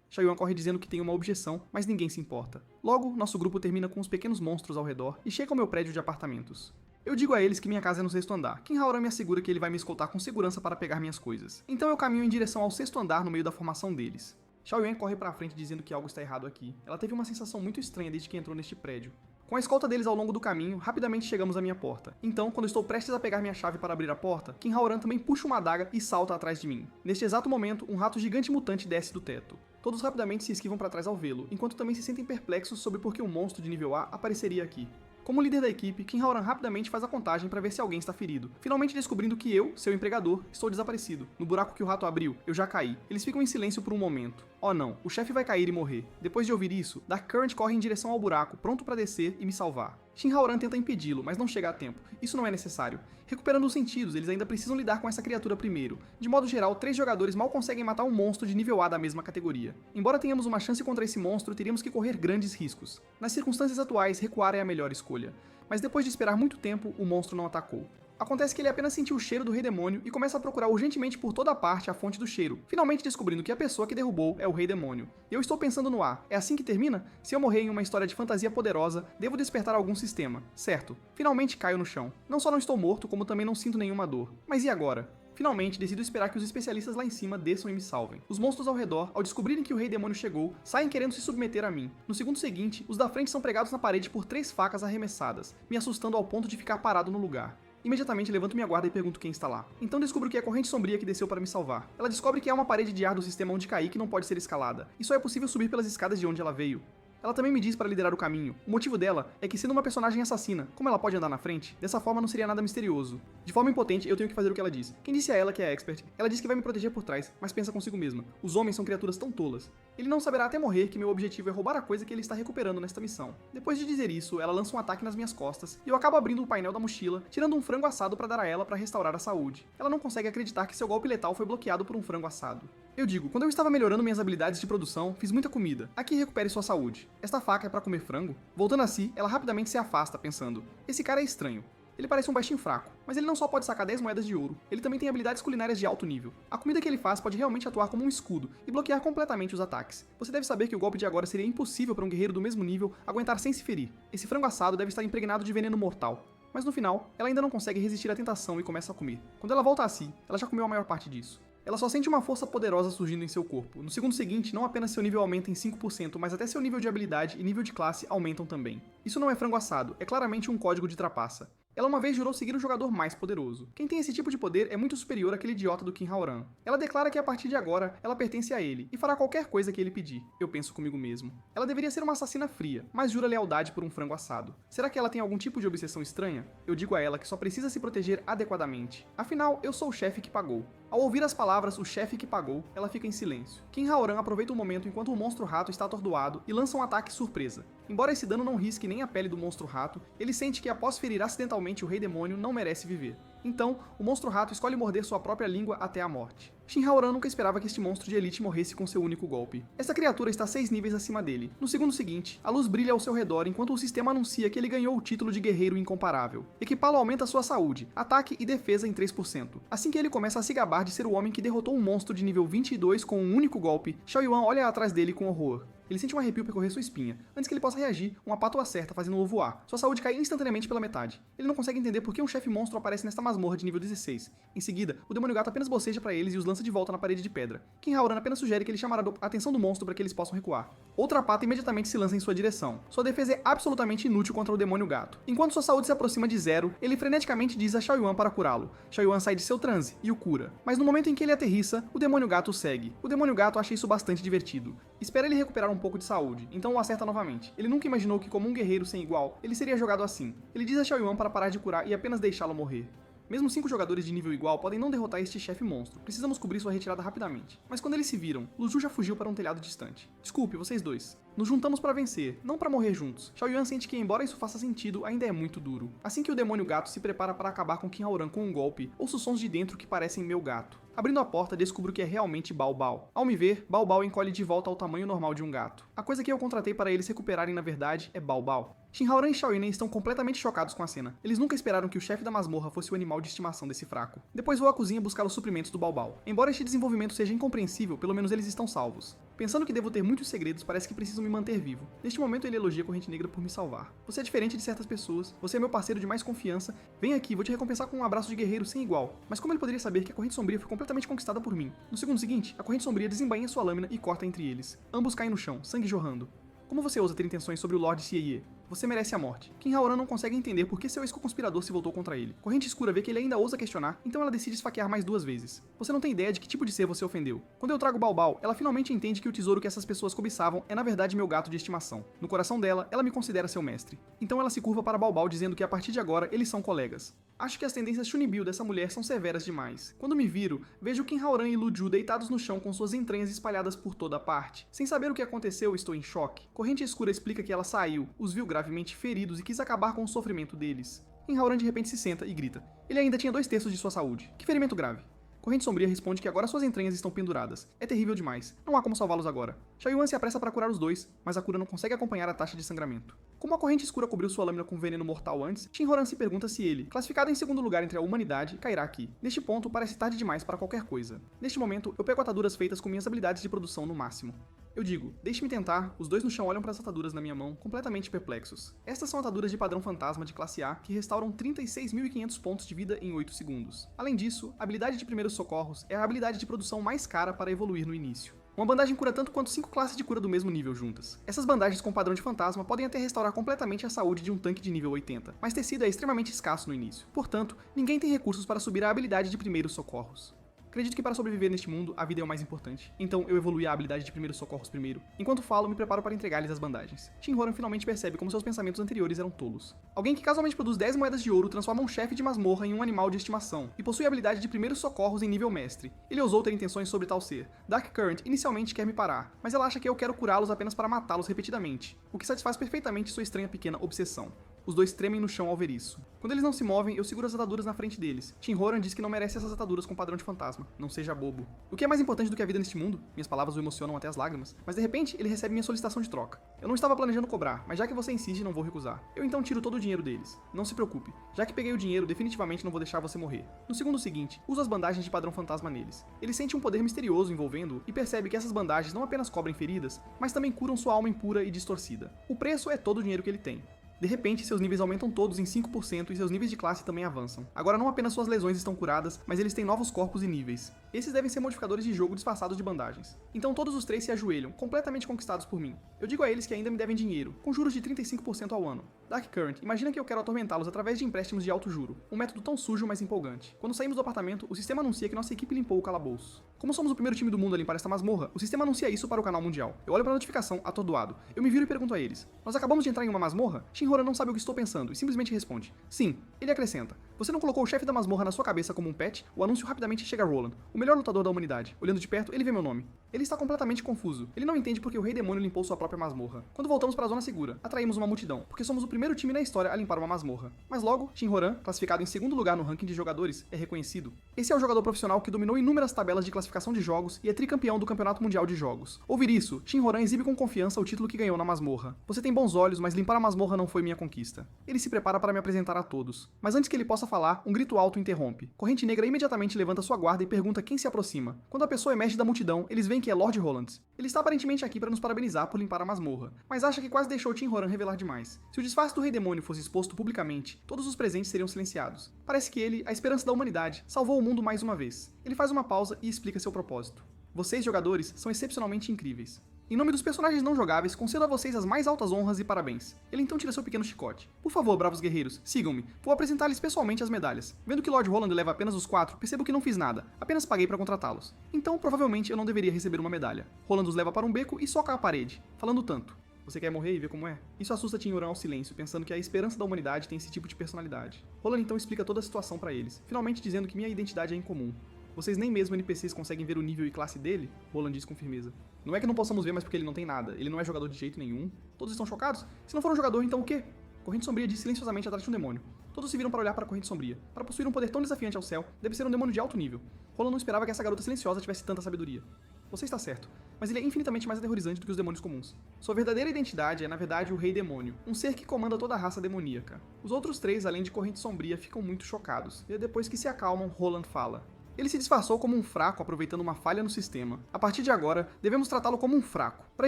Xiaoyan corre dizendo que tem uma objeção, mas ninguém se importa. Logo, nosso grupo termina com os pequenos monstros ao redor e chega ao meu prédio de apartamentos. Eu digo a eles que minha casa é no 6º andar. Ken Haoran me assegura que ele vai me escoltar com segurança para pegar minhas coisas. Então eu caminho em direção ao 6º andar no meio da formação deles. Xiaoyan corre para frente dizendo que algo está errado aqui. Ela teve uma sensação muito estranha desde que entrou neste prédio. Com a escolta deles ao longo do caminho, rapidamente chegamos à minha porta. Então, quando estou prestes a pegar minha chave para abrir a porta, Ken Haoran também puxa uma adaga e salta atrás de mim. Neste exato momento, um rato gigante mutante desce do teto. Todos rapidamente se esquivam para trás ao vê-lo, enquanto também se sentem perplexos sobre por que um monstro de nível A apareceria aqui. Como líder da equipe, Ken Haoran rapidamente faz a contagem para ver se alguém está ferido, finalmente descobrindo que eu, seu empregador, estou desaparecido. No buraco que o rato abriu, eu já caí. Eles ficam em silêncio por um momento. Oh não, o chefe vai cair e morrer. Depois de ouvir isso, Dark Current corre em direção ao buraco, pronto para descer e me salvar. Shin Haoran tenta impedi-lo, mas não chega a tempo. Isso não é necessário. Recuperando os sentidos, eles ainda precisam lidar com essa criatura primeiro. De modo geral, 3 jogadores mal conseguem matar um monstro de nível A da mesma categoria. Embora tenhamos uma chance contra esse monstro, teríamos que correr grandes riscos. Nas circunstâncias atuais, recuar é a melhor escolha. Mas depois de esperar muito tempo, o monstro não atacou. Acontece que ele apenas sentiu o cheiro do Rei Demônio e começa a procurar urgentemente por toda parte a fonte do cheiro, finalmente descobrindo que a pessoa que derrubou é o Rei Demônio. E eu estou pensando no ar, é assim que termina? Se eu morrer em uma história de fantasia poderosa, devo despertar algum sistema. Certo, finalmente caio no chão. Não só não estou morto, como também não sinto nenhuma dor. Mas e agora? Finalmente, decido esperar que os especialistas lá em cima desçam e me salvem. Os monstros ao redor, ao descobrirem que o Rei Demônio chegou, saem querendo se submeter a mim. No segundo seguinte, os da frente são pregados na parede por 3 facas arremessadas, me assustando ao ponto de ficar parado no lugar. Imediatamente levanto minha guarda e pergunto quem está lá. Então descubro que é a corrente sombria que desceu para me salvar. Ela descobre que há uma parede de ar do sistema onde caí que não pode ser escalada, e só é possível subir pelas escadas de onde ela veio. Ela também me diz para liderar o caminho. O motivo dela é que, sendo uma personagem assassina, como ela pode andar na frente, dessa forma não seria nada misterioso. De forma impotente, eu tenho que fazer o que ela diz. Quem disse a ela que é expert? Ela diz que vai me proteger por trás, mas pensa consigo mesma. Os homens são criaturas tão tolas. Ele não saberá até morrer que meu objetivo é roubar a coisa que ele está recuperando nesta missão. Depois de dizer isso, ela lança um ataque nas minhas costas e eu acabo abrindo o painel da mochila, tirando um frango assado para dar a ela para restaurar a saúde. Ela não consegue acreditar que seu golpe letal foi bloqueado por um frango assado. Eu digo, quando eu estava melhorando minhas habilidades de produção, fiz muita comida. Aqui recupere sua saúde. Esta faca é para comer frango? Voltando a si, ela rapidamente se afasta, pensando, esse cara é estranho. Ele parece um baixinho fraco, mas ele não só pode sacar 10 moedas de ouro, ele também tem habilidades culinárias de alto nível. A comida que ele faz pode realmente atuar como um escudo e bloquear completamente os ataques. Você deve saber que o golpe de agora seria impossível para um guerreiro do mesmo nível aguentar sem se ferir. Esse frango assado deve estar impregnado de veneno mortal. Mas no final, ela ainda não consegue resistir à tentação e começa a comer. Quando ela volta a si, ela já comeu a maior parte disso. Ela só sente uma força poderosa surgindo em seu corpo. No segundo seguinte, não apenas seu nível aumenta em 5%, mas até seu nível de habilidade e nível de classe aumentam também. Isso não é frango assado, é claramente um código de trapaça. Ela uma vez jurou seguir um jogador mais poderoso. Quem tem esse tipo de poder é muito superior àquele idiota do King Haoran. Ela declara que a partir de agora, ela pertence a ele, e fará qualquer coisa que ele pedir. Eu penso comigo mesmo. Ela deveria ser uma assassina fria, mas jura lealdade por um frango assado. Será que ela tem algum tipo de obsessão estranha? Eu digo a ela que só precisa se proteger adequadamente. Afinal, eu sou o chefe que pagou. Ao ouvir as palavras, o chefe que pagou, ela fica em silêncio. King Haoran aproveita o momento enquanto o monstro rato está atordoado e lança um ataque surpresa. Embora esse dano não risque nem a pele do monstro rato, ele sente que após ferir acidentalmente o rei demônio não merece viver. Então, o monstro rato escolhe morder sua própria língua até a morte. Shin Haoran nunca esperava que este monstro de elite morresse com seu único golpe. Essa criatura está 6 níveis acima dele. No segundo seguinte, a luz brilha ao seu redor enquanto o sistema anuncia que ele ganhou o título de guerreiro incomparável. Equipá-lo aumenta sua saúde, ataque e defesa em 3%. Assim que ele começa a se gabar de ser o homem que derrotou um monstro de nível 22 com um único golpe, Xiao Yuan olha atrás dele com horror. Ele sente um arrepio percorrer sua espinha. Antes que ele possa reagir, uma pato o acerta, fazendo-o voar. Sua saúde cai instantaneamente pela metade. Ele não consegue entender por que um chefe monstro aparece nesta masmorra de nível 16. Em seguida, o demônio gato apenas boceja para eles e os lança de volta na parede de pedra. King Haoran apenas sugere que ele chamará a atenção do monstro para que eles possam recuar. Outra pata imediatamente se lança em sua direção. Sua defesa é absolutamente inútil contra o demônio gato. Enquanto sua saúde se aproxima de 0, ele freneticamente diz a Xiao Yuan para curá-lo. Xiao Yuan sai de seu transe e o cura. Mas no momento em que ele aterrissa, o demônio gato o segue. O demônio gato acha isso bastante divertido. Espera ele recuperar um pouco de saúde, então o acerta novamente. Ele nunca imaginou que, como um guerreiro sem igual, ele seria jogado assim. Ele diz a Xiao Yuan para parar de curar e apenas deixá-lo morrer. Mesmo 5 jogadores de nível igual podem não derrotar este chefe monstro, precisamos cobrir sua retirada rapidamente. Mas quando eles se viram, Lu Ju já fugiu para um telhado distante. Desculpe, vocês dois. Nos juntamos para vencer, não para morrer juntos. Xiao Yuan sente que, embora isso faça sentido, ainda é muito duro. Assim que o demônio gato se prepara para acabar com King Haoran com um golpe, ouço sons de dentro que parecem meu gato. Abrindo a porta, descubro que é realmente Bao Bao. Ao me ver, Bao Bao encolhe de volta ao tamanho normal de um gato. A coisa que eu contratei para eles recuperarem na verdade é Bao Bao. Shin Haoran e Xiao Yuan estão completamente chocados com a cena. Eles nunca esperaram que o chefe da masmorra fosse o animal de estimação desse fraco. Depois vou à cozinha buscar os suprimentos do Bao Bao. Embora este desenvolvimento seja incompreensível, pelo menos eles estão salvos. Pensando que devo ter muitos segredos, parece que preciso me manter vivo. Neste momento ele elogia a Corrente Negra por me salvar. Você é diferente de certas pessoas, você é meu parceiro de mais confiança, vem aqui, vou te recompensar com um abraço de guerreiro sem igual. Mas como ele poderia saber que a Corrente Sombria foi completamente conquistada por mim? No segundo seguinte, a Corrente Sombria desembainha sua lâmina e corta entre eles. Ambos caem no chão, sangue jorrando. Como você ousa ter intenções sobre o Lord Xie? Você merece a morte. King Haoran não consegue entender por que seu ex-conspirador se voltou contra ele. Corrente Escura vê que ele ainda ousa questionar, então ela decide esfaquear mais 2 vezes. Você não tem ideia de que tipo de ser você ofendeu. Quando eu trago Bao Bao, ela finalmente entende que o tesouro que essas pessoas cobiçavam é na verdade meu gato de estimação. No coração dela, ela me considera seu mestre. Então ela se curva para Bao Bao dizendo que a partir de agora eles são colegas. Acho que as tendências Chuninbil dessa mulher são severas demais. Quando me viro, vejo King Haoran e Lu Ju deitados no chão com suas entranhas espalhadas por toda a parte. Sem saber o que aconteceu, estou em choque. Corrente Escura explica que ela saiu, os viu gravemente feridos e quis acabar com o sofrimento deles. King Haoran de repente se senta e grita. Ele ainda tinha 2/3 de sua saúde. Que ferimento grave. Corrente Sombria responde que agora suas entranhas estão penduradas. É terrível demais. Não há como salvá-los agora. Xiao Yuan se apressa para curar os dois, mas a cura não consegue acompanhar a taxa de sangramento. Como a Corrente Escura cobriu sua lâmina com veneno mortal antes, Shin Haoran se pergunta se ele, classificado em segundo lugar entre a humanidade, cairá aqui. Neste ponto, parece tarde demais para qualquer coisa. Neste momento, eu pego ataduras feitas com minhas habilidades de produção no máximo. Eu digo, deixe-me tentar, os dois no chão olham para as ataduras na minha mão, completamente perplexos. Estas são ataduras de padrão fantasma de classe A, que restauram 36.500 pontos de vida em 8 segundos. Além disso, a habilidade de primeiros socorros é a habilidade de produção mais cara para evoluir no início. Uma bandagem cura tanto quanto 5 classes de cura do mesmo nível juntas. Essas bandagens com padrão de fantasma podem até restaurar completamente a saúde de um tanque de nível 80, mas tecido é extremamente escasso no início. Portanto, ninguém tem recursos para subir a habilidade de primeiros socorros. Acredito que para sobreviver neste mundo, a vida é o mais importante. Então eu evoluí a habilidade de primeiros socorros primeiro. Enquanto falo, me preparo para entregar-lhes as bandagens. Shinhoran finalmente percebe como seus pensamentos anteriores eram tolos. Alguém que casualmente produz 10 moedas de ouro transforma um chefe de masmorra em um animal de estimação, e possui a habilidade de primeiros socorros em nível mestre. Ele ousou ter intenções sobre tal ser. Dark Current inicialmente quer me parar, mas ela acha que eu quero curá-los apenas para matá-los repetidamente, o que satisfaz perfeitamente sua estranha pequena obsessão. Os dois tremem no chão ao ver isso. Quando eles não se movem, eu seguro as ataduras na frente deles. Shinhoran diz que não merece essas ataduras com padrão de fantasma. Não seja bobo. O que é mais importante do que a vida neste mundo? Minhas palavras o emocionam até as lágrimas. Mas de repente, ele recebe minha solicitação de troca. Eu não estava planejando cobrar, mas já que você insiste, não vou recusar. Eu então tiro todo o dinheiro deles. Não se preocupe. Já que peguei o dinheiro, definitivamente não vou deixar você morrer. No segundo seguinte, uso as bandagens de padrão fantasma neles. Ele sente um poder misterioso envolvendo-o e percebe que essas bandagens não apenas cobrem feridas, mas também curam sua alma impura e distorcida. O preço é todo o dinheiro que ele tem. De repente, seus níveis aumentam todos em 5% e seus níveis de classe também avançam. Agora não apenas suas lesões estão curadas, mas eles têm novos corpos e níveis. Esses devem ser modificadores de jogo disfarçados de bandagens. Então todos os três se ajoelham, completamente conquistados por mim. Eu digo a eles que ainda me devem dinheiro, com juros de 35% ao ano. Dark Current, imagina que eu quero atormentá-los através de empréstimos de alto juro. Um método tão sujo, mas empolgante. Quando saímos do apartamento, o sistema anuncia que nossa equipe limpou o calabouço. Como somos o primeiro time do mundo a limpar esta masmorra, o sistema anuncia isso para o canal mundial. Eu olho para a notificação, atordoado. Eu me viro e pergunto a eles: nós acabamos de entrar em uma masmorra? Shinhoran não sabe o que estou pensando e simplesmente responde: sim. Ele acrescenta: você não colocou o chefe da masmorra na sua cabeça como um pet? O anúncio rapidamente chega a Roland, o melhor lutador da humanidade. Olhando de perto, ele vê meu nome. Ele está completamente confuso. Ele não entende porque o Rei Demônio limpou sua própria masmorra. Quando voltamos para a zona segura, atraímos uma multidão, porque somos o primeiro time na história a limpar uma masmorra. Mas logo, Shinhoran, classificado em segundo lugar no ranking de jogadores, é reconhecido. Esse é o jogador profissional que dominou inúmeras tabelas de classificação de jogos e é tricampeão do Campeonato Mundial de Jogos. Ouvir isso, Shinhoran exibe com confiança o título que ganhou na masmorra. Você tem bons olhos, mas limpar a masmorra não foi minha conquista. Ele se prepara para me apresentar a todos. Mas antes que ele possa falar, um grito alto interrompe. Corrente Negra imediatamente levanta sua guarda e pergunta quem se aproxima. Quando a pessoa emerge da multidão, eles veem que é Lord Roland. Ele está aparentemente aqui para nos parabenizar por limpar a masmorra, mas acha que quase deixou Shinhoran revelar demais. Se o disfarce do Rei Demônio fosse exposto publicamente, todos os presentes seriam silenciados. Parece que ele, a esperança da humanidade, salvou o mundo mais uma vez. Ele faz uma pausa e explica seu propósito. Vocês, jogadores, são excepcionalmente incríveis. Em nome dos personagens não jogáveis, concedo a vocês as mais altas honras e parabéns. Ele então tira seu pequeno chicote. Por favor, bravos guerreiros, sigam-me. Vou apresentar-lhes pessoalmente as medalhas. Vendo que Lord Roland leva apenas os 4, percebo que não fiz nada. Apenas paguei para contratá-los. Então, provavelmente, eu não deveria receber uma medalha. Roland os leva para um beco e soca a parede, falando tanto: você quer morrer e ver como é? Isso assusta Shinhoran ao silêncio, pensando que a esperança da humanidade tem esse tipo de personalidade. Roland então explica toda a situação para eles, finalmente dizendo que minha identidade é incomum. Vocês nem mesmo NPCs conseguem ver o nível e classe dele? Roland diz com firmeza. Não é que não possamos ver, mas porque ele não tem nada. Ele não é jogador de jeito nenhum. Todos estão chocados? Se não for um jogador, então o quê? Corrente Sombria diz silenciosamente atrás de um demônio. Todos se viram para olhar para a Corrente Sombria. Para possuir um poder tão desafiante ao céu, deve ser um demônio de alto nível. Roland não esperava que essa garota silenciosa tivesse tanta sabedoria. Você está certo, mas ele é infinitamente mais aterrorizante do que os demônios comuns. Sua verdadeira identidade é, na verdade, o Rei Demônio, um ser que comanda toda a raça demoníaca. Os outros três, além de Corrente Sombria, ficam muito chocados, e depois que se acalmam, Roland fala. Ele se disfarçou como um fraco aproveitando uma falha no sistema. A partir de agora, devemos tratá-lo como um fraco. Para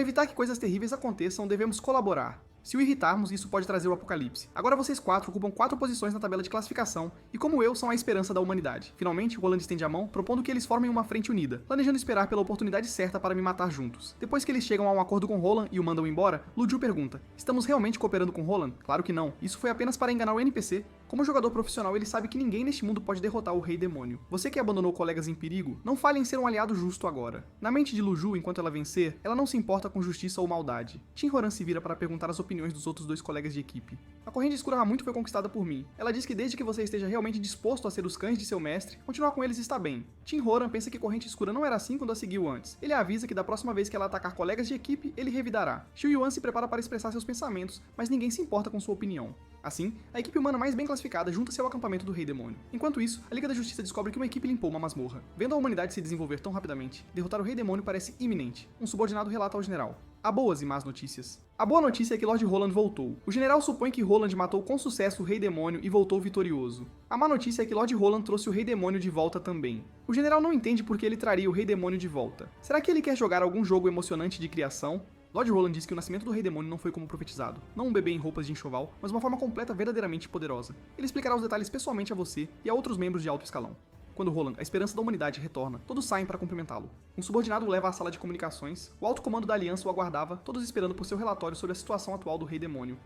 evitar que coisas terríveis aconteçam, devemos colaborar. Se o irritarmos, isso pode trazer o apocalipse. Agora vocês 4 ocupam 4 posições na tabela de classificação, e como eu, são a esperança da humanidade. Finalmente, Roland estende a mão, propondo que eles formem uma frente unida, planejando esperar pela oportunidade certa para me matar juntos. Depois que eles chegam a um acordo com Roland e o mandam embora, Lu Ju pergunta: estamos realmente cooperando com Roland? Claro que não. Isso foi apenas para enganar o NPC. Como jogador profissional, ele sabe que ninguém neste mundo pode derrotar o Rei Demônio. Você que abandonou colegas em perigo, não falhe em ser um aliado justo agora. Na mente de Lu Ju, enquanto ela vencer, ela não se importa com justiça ou maldade. Shinhoran se vira para perguntar as opiniões dos outros dois colegas de equipe. A corrente escura há muito foi conquistada por mim. Ela diz que desde que você esteja realmente disposto a ser os cães de seu mestre, continuar com eles está bem. Shinhoran pensa que corrente escura não era assim quando a seguiu antes. Ele avisa que da próxima vez que ela atacar colegas de equipe, ele revidará. Xiu Yuan se prepara para expressar seus pensamentos, mas ninguém se importa com sua opinião. Assim, a equipe humana mais bem classificada junta-se ao acampamento do Rei Demônio. Enquanto isso, a Liga da Justiça descobre que uma equipe limpou uma masmorra. Vendo a humanidade se desenvolver tão rapidamente, derrotar o Rei Demônio parece iminente. Um subordinado relata ao general: há boas e más notícias. A boa notícia é que Lord Roland voltou. O general supõe que Roland matou com sucesso o Rei Demônio e voltou vitorioso. A má notícia é que Lord Roland trouxe o Rei Demônio de volta também. O general não entende por que ele traria o Rei Demônio de volta. Será que ele quer jogar algum jogo emocionante de criação? Lord Roland diz que o nascimento do Rei Demônio não foi como profetizado, não um bebê em roupas de enxoval, mas uma forma completa verdadeiramente poderosa. Ele explicará os detalhes pessoalmente a você e a outros membros de alto escalão. Quando Roland, a esperança da humanidade, retorna, todos saem para cumprimentá-lo. Um subordinado o leva à sala de comunicações, o alto comando da Aliança o aguardava, todos esperando por seu relatório sobre a situação atual do Rei Demônio.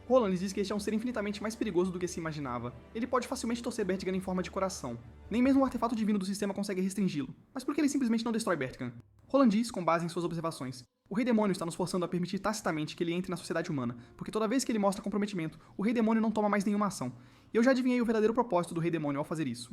Roland lhes diz que este é um ser infinitamente mais perigoso do que se imaginava. Ele pode facilmente torcer Bertgan em forma de coração. Nem mesmo o artefato divino do sistema consegue restringi-lo. Mas por que ele simplesmente não destrói Bertgan? Roland diz, com base em suas observações: o Rei Demônio está nos forçando a permitir tacitamente que ele entre na sociedade humana, porque toda vez que ele mostra comprometimento, o Rei Demônio não toma mais nenhuma ação. E eu já adivinhei o verdadeiro propósito do Rei Demônio ao fazer isso.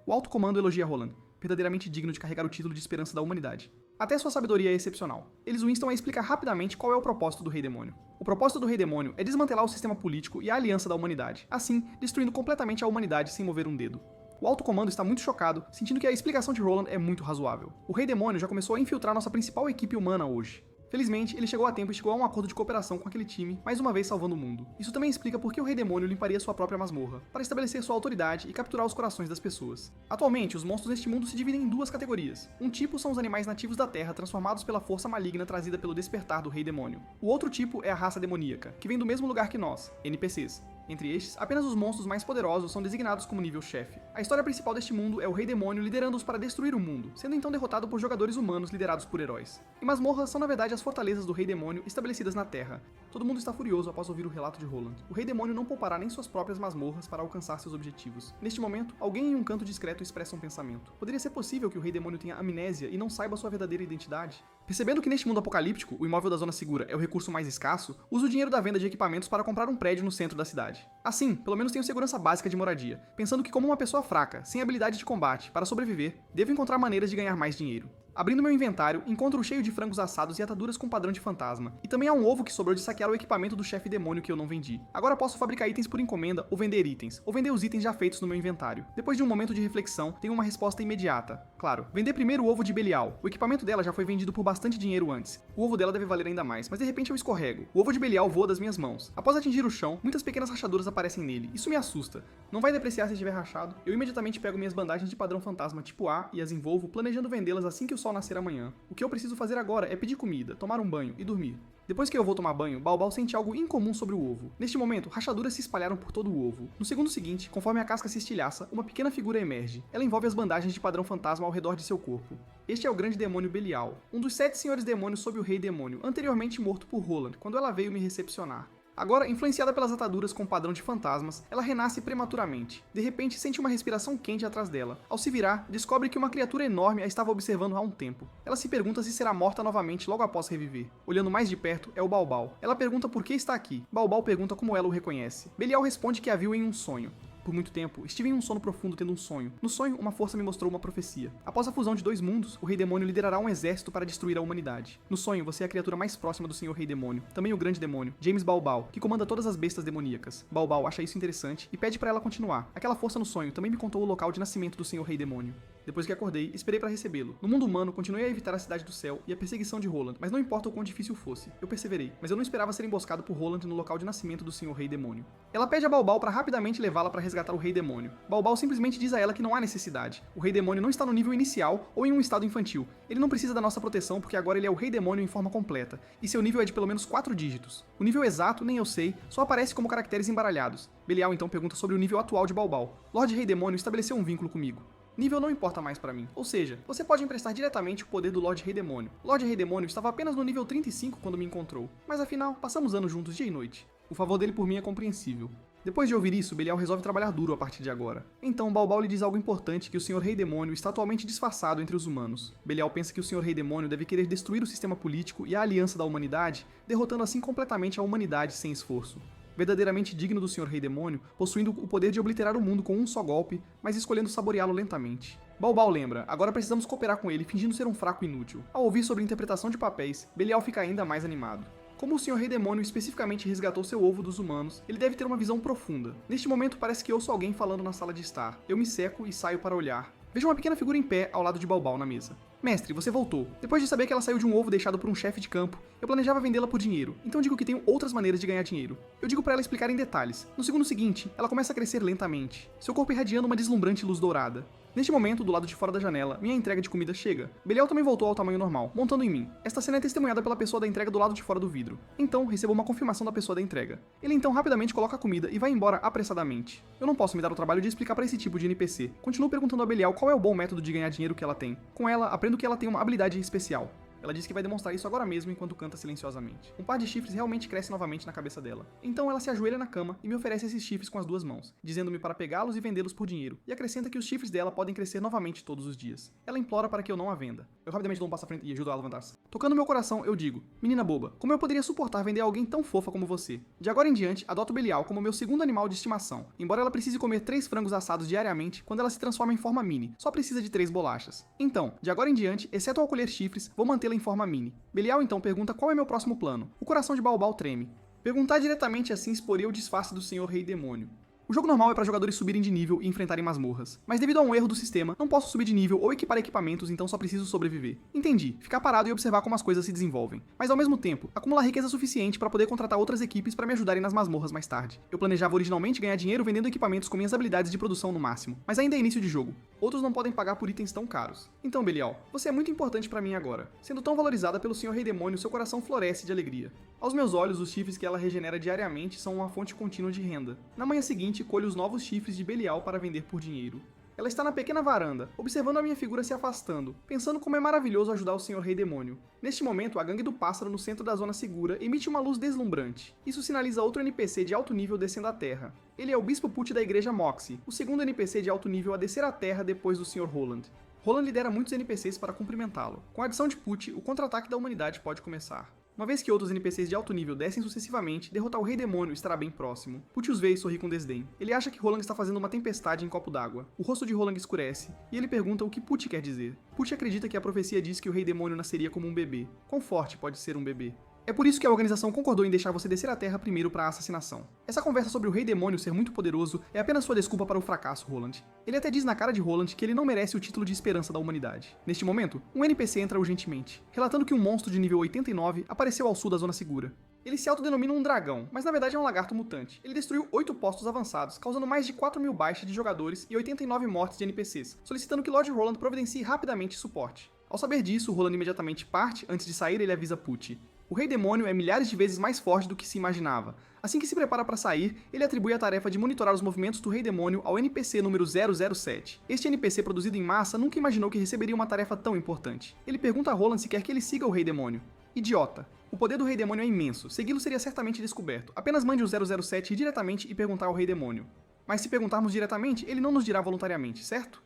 O alto comando elogia Roland, verdadeiramente digno de carregar o título de esperança da humanidade. Até sua sabedoria é excepcional. Eles o instam a explicar rapidamente qual é o propósito do Rei Demônio. O propósito do Rei Demônio é desmantelar o sistema político e a aliança da humanidade, assim, destruindo completamente a humanidade sem mover um dedo. O alto comando está muito chocado, sentindo que a explicação de Roland é muito razoável. O Rei Demônio já começou a infiltrar nossa principal equipe humana hoje. Felizmente, ele chegou a tempo e chegou a um acordo de cooperação com aquele time, mais uma vez salvando o mundo. Isso também explica por que o Rei Demônio limparia sua própria masmorra, para estabelecer sua autoridade e capturar os corações das pessoas. Atualmente, os monstros neste mundo se dividem em duas categorias. Um tipo são os animais nativos da Terra transformados pela força maligna trazida pelo despertar do Rei Demônio. O outro tipo é a raça demoníaca, que vem do mesmo lugar que nós, NPCs. Entre estes, apenas os monstros mais poderosos são designados como nível chefe. A história principal deste mundo é o Rei Demônio liderando-os para destruir o mundo, sendo então derrotado por jogadores humanos liderados por heróis. E masmorras são na verdade as fortalezas do Rei Demônio estabelecidas na Terra. Todo mundo está furioso após ouvir o relato de Roland. O Rei Demônio não poupará nem suas próprias masmorras para alcançar seus objetivos. Neste momento, alguém em um canto discreto expressa um pensamento. Poderia ser possível que o Rei Demônio tenha amnésia e não saiba sua verdadeira identidade? Percebendo que neste mundo apocalíptico, o imóvel da zona segura é o recurso mais escasso, usa o dinheiro da venda de equipamentos para comprar um prédio no centro da cidade. Assim, pelo menos tenho segurança básica de moradia, pensando que como uma pessoa fraca, sem habilidade de combate, para sobreviver, devo encontrar maneiras de ganhar mais dinheiro. Abrindo meu inventário, encontro-o cheio de frangos assados e ataduras com padrão de fantasma. E também há um ovo que sobrou de saquear o equipamento do chefe demônio que eu não vendi. Agora posso fabricar itens por encomenda ou vender itens, ou vender os itens já feitos no meu inventário. Depois de um momento de reflexão, tenho uma resposta imediata. Claro, vender primeiro o ovo de Belial. O equipamento dela já foi vendido por bastante dinheiro antes. O ovo dela deve valer ainda mais, mas de repente eu escorrego. O ovo de Belial voa das minhas mãos. Após atingir o chão, muitas pequenas rachaduras aparecem nele. Isso me assusta. Não vai depreciar se estiver rachado. Eu imediatamente pego minhas bandagens de padrão fantasma tipo A e as envolvo, planejando vendê-las assim que o sol nascer amanhã. O que eu preciso fazer agora é pedir comida, tomar um banho e dormir. Depois que eu vou tomar banho, Baobao sente algo incomum sobre o ovo. Neste momento, rachaduras se espalharam por todo o ovo. No segundo seguinte, conforme a casca se estilhaça, uma pequena figura emerge. Ela envolve as bandagens de padrão fantasma ao redor de seu corpo. Este é o grande demônio Belial, um dos 7 senhores demônios sob o Rei Demônio, anteriormente morto por Roland, quando ela veio me recepcionar. Agora, influenciada pelas ataduras com padrão de fantasmas, ela renasce prematuramente. De repente, sente uma respiração quente atrás dela. Ao se virar, descobre que uma criatura enorme a estava observando há um tempo. Ela se pergunta se será morta novamente logo após reviver. Olhando mais de perto, é o Baobao. Ela pergunta por que está aqui. Baobao pergunta como ela o reconhece. Belial responde que a viu em um sonho. Por muito tempo, estive em um sono profundo tendo um sonho. No sonho, uma força me mostrou uma profecia. Após a fusão de 2 mundos, o Rei Demônio liderará um exército para destruir a humanidade. No sonho, você é a criatura mais próxima do Senhor Rei Demônio, também o grande demônio, James Baobao, que comanda todas as bestas demoníacas. Baobao acha isso interessante e pede para ela continuar. Aquela força no sonho também me contou o local de nascimento do Senhor Rei Demônio. Depois que acordei, esperei para recebê-lo. No mundo humano, continuei a evitar a Cidade do Céu e a perseguição de Roland, mas não importa o quão difícil fosse. Eu perseverei, mas eu não esperava ser emboscado por Roland no local de nascimento do Senhor Rei Demônio. Ela pede a Baobao para rapidamente levá-la para resgatar o Rei Demônio. Baobao simplesmente diz a ela que não há necessidade. O Rei Demônio não está no nível inicial ou em um estado infantil. Ele não precisa da nossa proteção porque agora ele é o Rei Demônio em forma completa, e seu nível é de pelo menos 4 dígitos. O nível exato, nem eu sei, só aparece como caracteres embaralhados. Belial então pergunta sobre o nível atual de Baobao. Lorde Rei Demônio estabeleceu um vínculo comigo. Nível não importa mais para mim. Ou seja, você pode emprestar diretamente o poder do Lorde Rei Demônio. Lorde Rei Demônio estava apenas no nível 35 quando me encontrou, mas afinal, passamos anos juntos dia e noite. O favor dele por mim é compreensível. Depois de ouvir isso, Belial resolve trabalhar duro a partir de agora. Então, Baobao lhe diz algo importante, que o Senhor Rei Demônio está atualmente disfarçado entre os humanos. Belial pensa que o Senhor Rei Demônio deve querer destruir o sistema político e a aliança da humanidade, derrotando assim completamente a humanidade sem esforço. Verdadeiramente digno do Senhor Rei Demônio, possuindo o poder de obliterar o mundo com um só golpe, mas escolhendo saboreá-lo lentamente. Baobao lembra, agora precisamos cooperar com ele, fingindo ser um fraco inútil. Ao ouvir sobre interpretação de papéis, Belial fica ainda mais animado. Como o Senhor Rei Demônio especificamente resgatou seu ovo dos humanos, ele deve ter uma visão profunda. Neste momento parece que ouço alguém falando na sala de estar. Eu me seco e saio para olhar. Vejo uma pequena figura em pé ao lado de Baobao na mesa. Mestre, você voltou. Depois de saber que ela saiu de um ovo deixado por um chefe de campo, eu planejava vendê-la por dinheiro, então digo que tenho outras maneiras de ganhar dinheiro. Eu digo para ela explicar em detalhes. No segundo seguinte, ela começa a crescer lentamente, seu corpo irradiando uma deslumbrante luz dourada. Neste momento, do lado de fora da janela, minha entrega de comida chega. Belial também voltou ao tamanho normal, montando em mim. Esta cena é testemunhada pela pessoa da entrega do lado de fora do vidro. Então, recebo uma confirmação da pessoa da entrega. Ele então rapidamente coloca a comida e vai embora apressadamente. Eu não posso me dar o trabalho de explicar para esse tipo de NPC. Continuo perguntando a Belial qual é o bom método de ganhar dinheiro que ela tem. Com ela, aprendo que ela tem uma habilidade especial. Ela diz que vai demonstrar isso agora mesmo enquanto canta silenciosamente. Um par de chifres realmente cresce novamente na cabeça dela. Então ela se ajoelha na cama e me oferece esses chifres com as duas mãos, dizendo-me para pegá-los e vendê-los por dinheiro, e acrescenta que os chifres dela podem crescer novamente todos os dias. Ela implora para que eu não a venda. Eu rapidamente dou um passo à frente e ajudo ela a levantar-se. Tocando meu coração, eu digo: menina boba, como eu poderia suportar vender alguém tão fofa como você? De agora em diante, adoto Belial como meu segundo animal de estimação. Embora ela precise comer 3 frangos assados diariamente, quando ela se transforma em forma mini, só precisa de 3 bolachas. Então, de agora em diante, exceto ao colher chifres, vou mantê-la em forma mini. Belial então pergunta qual é meu próximo plano. O coração de Baobal treme. Perguntar diretamente assim exporia o disfarce do Senhor Rei Demônio. O jogo normal é para jogadores subirem de nível e enfrentarem masmorras, mas devido a um erro do sistema, não posso subir de nível ou equipar equipamentos, então só preciso sobreviver. Entendi, ficar parado e observar como as coisas se desenvolvem, mas ao mesmo tempo, acumular riqueza suficiente para poder contratar outras equipes para me ajudarem nas masmorras mais tarde. Eu planejava originalmente ganhar dinheiro vendendo equipamentos com minhas habilidades de produção no máximo, mas ainda é início de jogo. Outros não podem pagar por itens tão caros. Então, Belial, você é muito importante para mim agora. Sendo tão valorizada pelo Senhor Rei Demônio, seu coração floresce de alegria. Aos meus olhos, os chifres que ela regenera diariamente são uma fonte contínua de renda. Na manhã seguinte, colho os novos chifres de Belial para vender por dinheiro. Ela está na pequena varanda, observando a minha figura se afastando, pensando como é maravilhoso ajudar o Senhor Rei Demônio. Neste momento, a gangue do pássaro no centro da zona segura emite uma luz deslumbrante. Isso sinaliza outro NPC de alto nível descendo à terra. Ele é o Bispo Pucci da Igreja Moxie, o segundo NPC de alto nível a descer à terra depois do Sr. Roland. Roland lidera muitos NPCs para cumprimentá-lo. Com a adição de Pucci, o contra-ataque da humanidade pode começar. Uma vez que outros NPCs de alto nível descem sucessivamente, derrotar o Rei Demônio estará bem próximo. Pucci os vê e sorri com desdém. Ele acha que Roland está fazendo uma tempestade em copo d'água. O rosto de Roland escurece, e ele pergunta o que Pucci quer dizer. Pucci acredita que a profecia diz que o Rei Demônio nasceria como um bebê. Quão forte pode ser um bebê? É por isso que a organização concordou em deixar você descer à Terra primeiro para a assassinação. Essa conversa sobre o Rei Demônio ser muito poderoso é apenas sua desculpa para o fracasso, Roland. Ele até diz na cara de Roland que ele não merece o título de esperança da humanidade. Neste momento, um NPC entra urgentemente, relatando que um monstro de nível 89 apareceu ao sul da zona segura. Ele se autodenomina um dragão, mas na verdade é um lagarto mutante. Ele destruiu 8 postos avançados, causando mais de 4.000 baixas de jogadores e 89 mortes de NPCs, solicitando que Lord Roland providencie rapidamente suporte. Ao saber disso, Roland imediatamente parte. Antes de sair, ele avisa Pucci. O Rei Demônio é milhares de vezes mais forte do que se imaginava. Assim que se prepara para sair, ele atribui a tarefa de monitorar os movimentos do Rei Demônio ao NPC número 007. Este NPC produzido em massa nunca imaginou que receberia uma tarefa tão importante. Ele pergunta a Roland se quer que ele siga o Rei Demônio. Idiota. O poder do Rei Demônio é imenso, segui-lo seria certamente descoberto. Apenas mande o 007 ir diretamente e perguntar ao Rei Demônio. Mas se perguntarmos diretamente, ele não nos dirá voluntariamente, certo?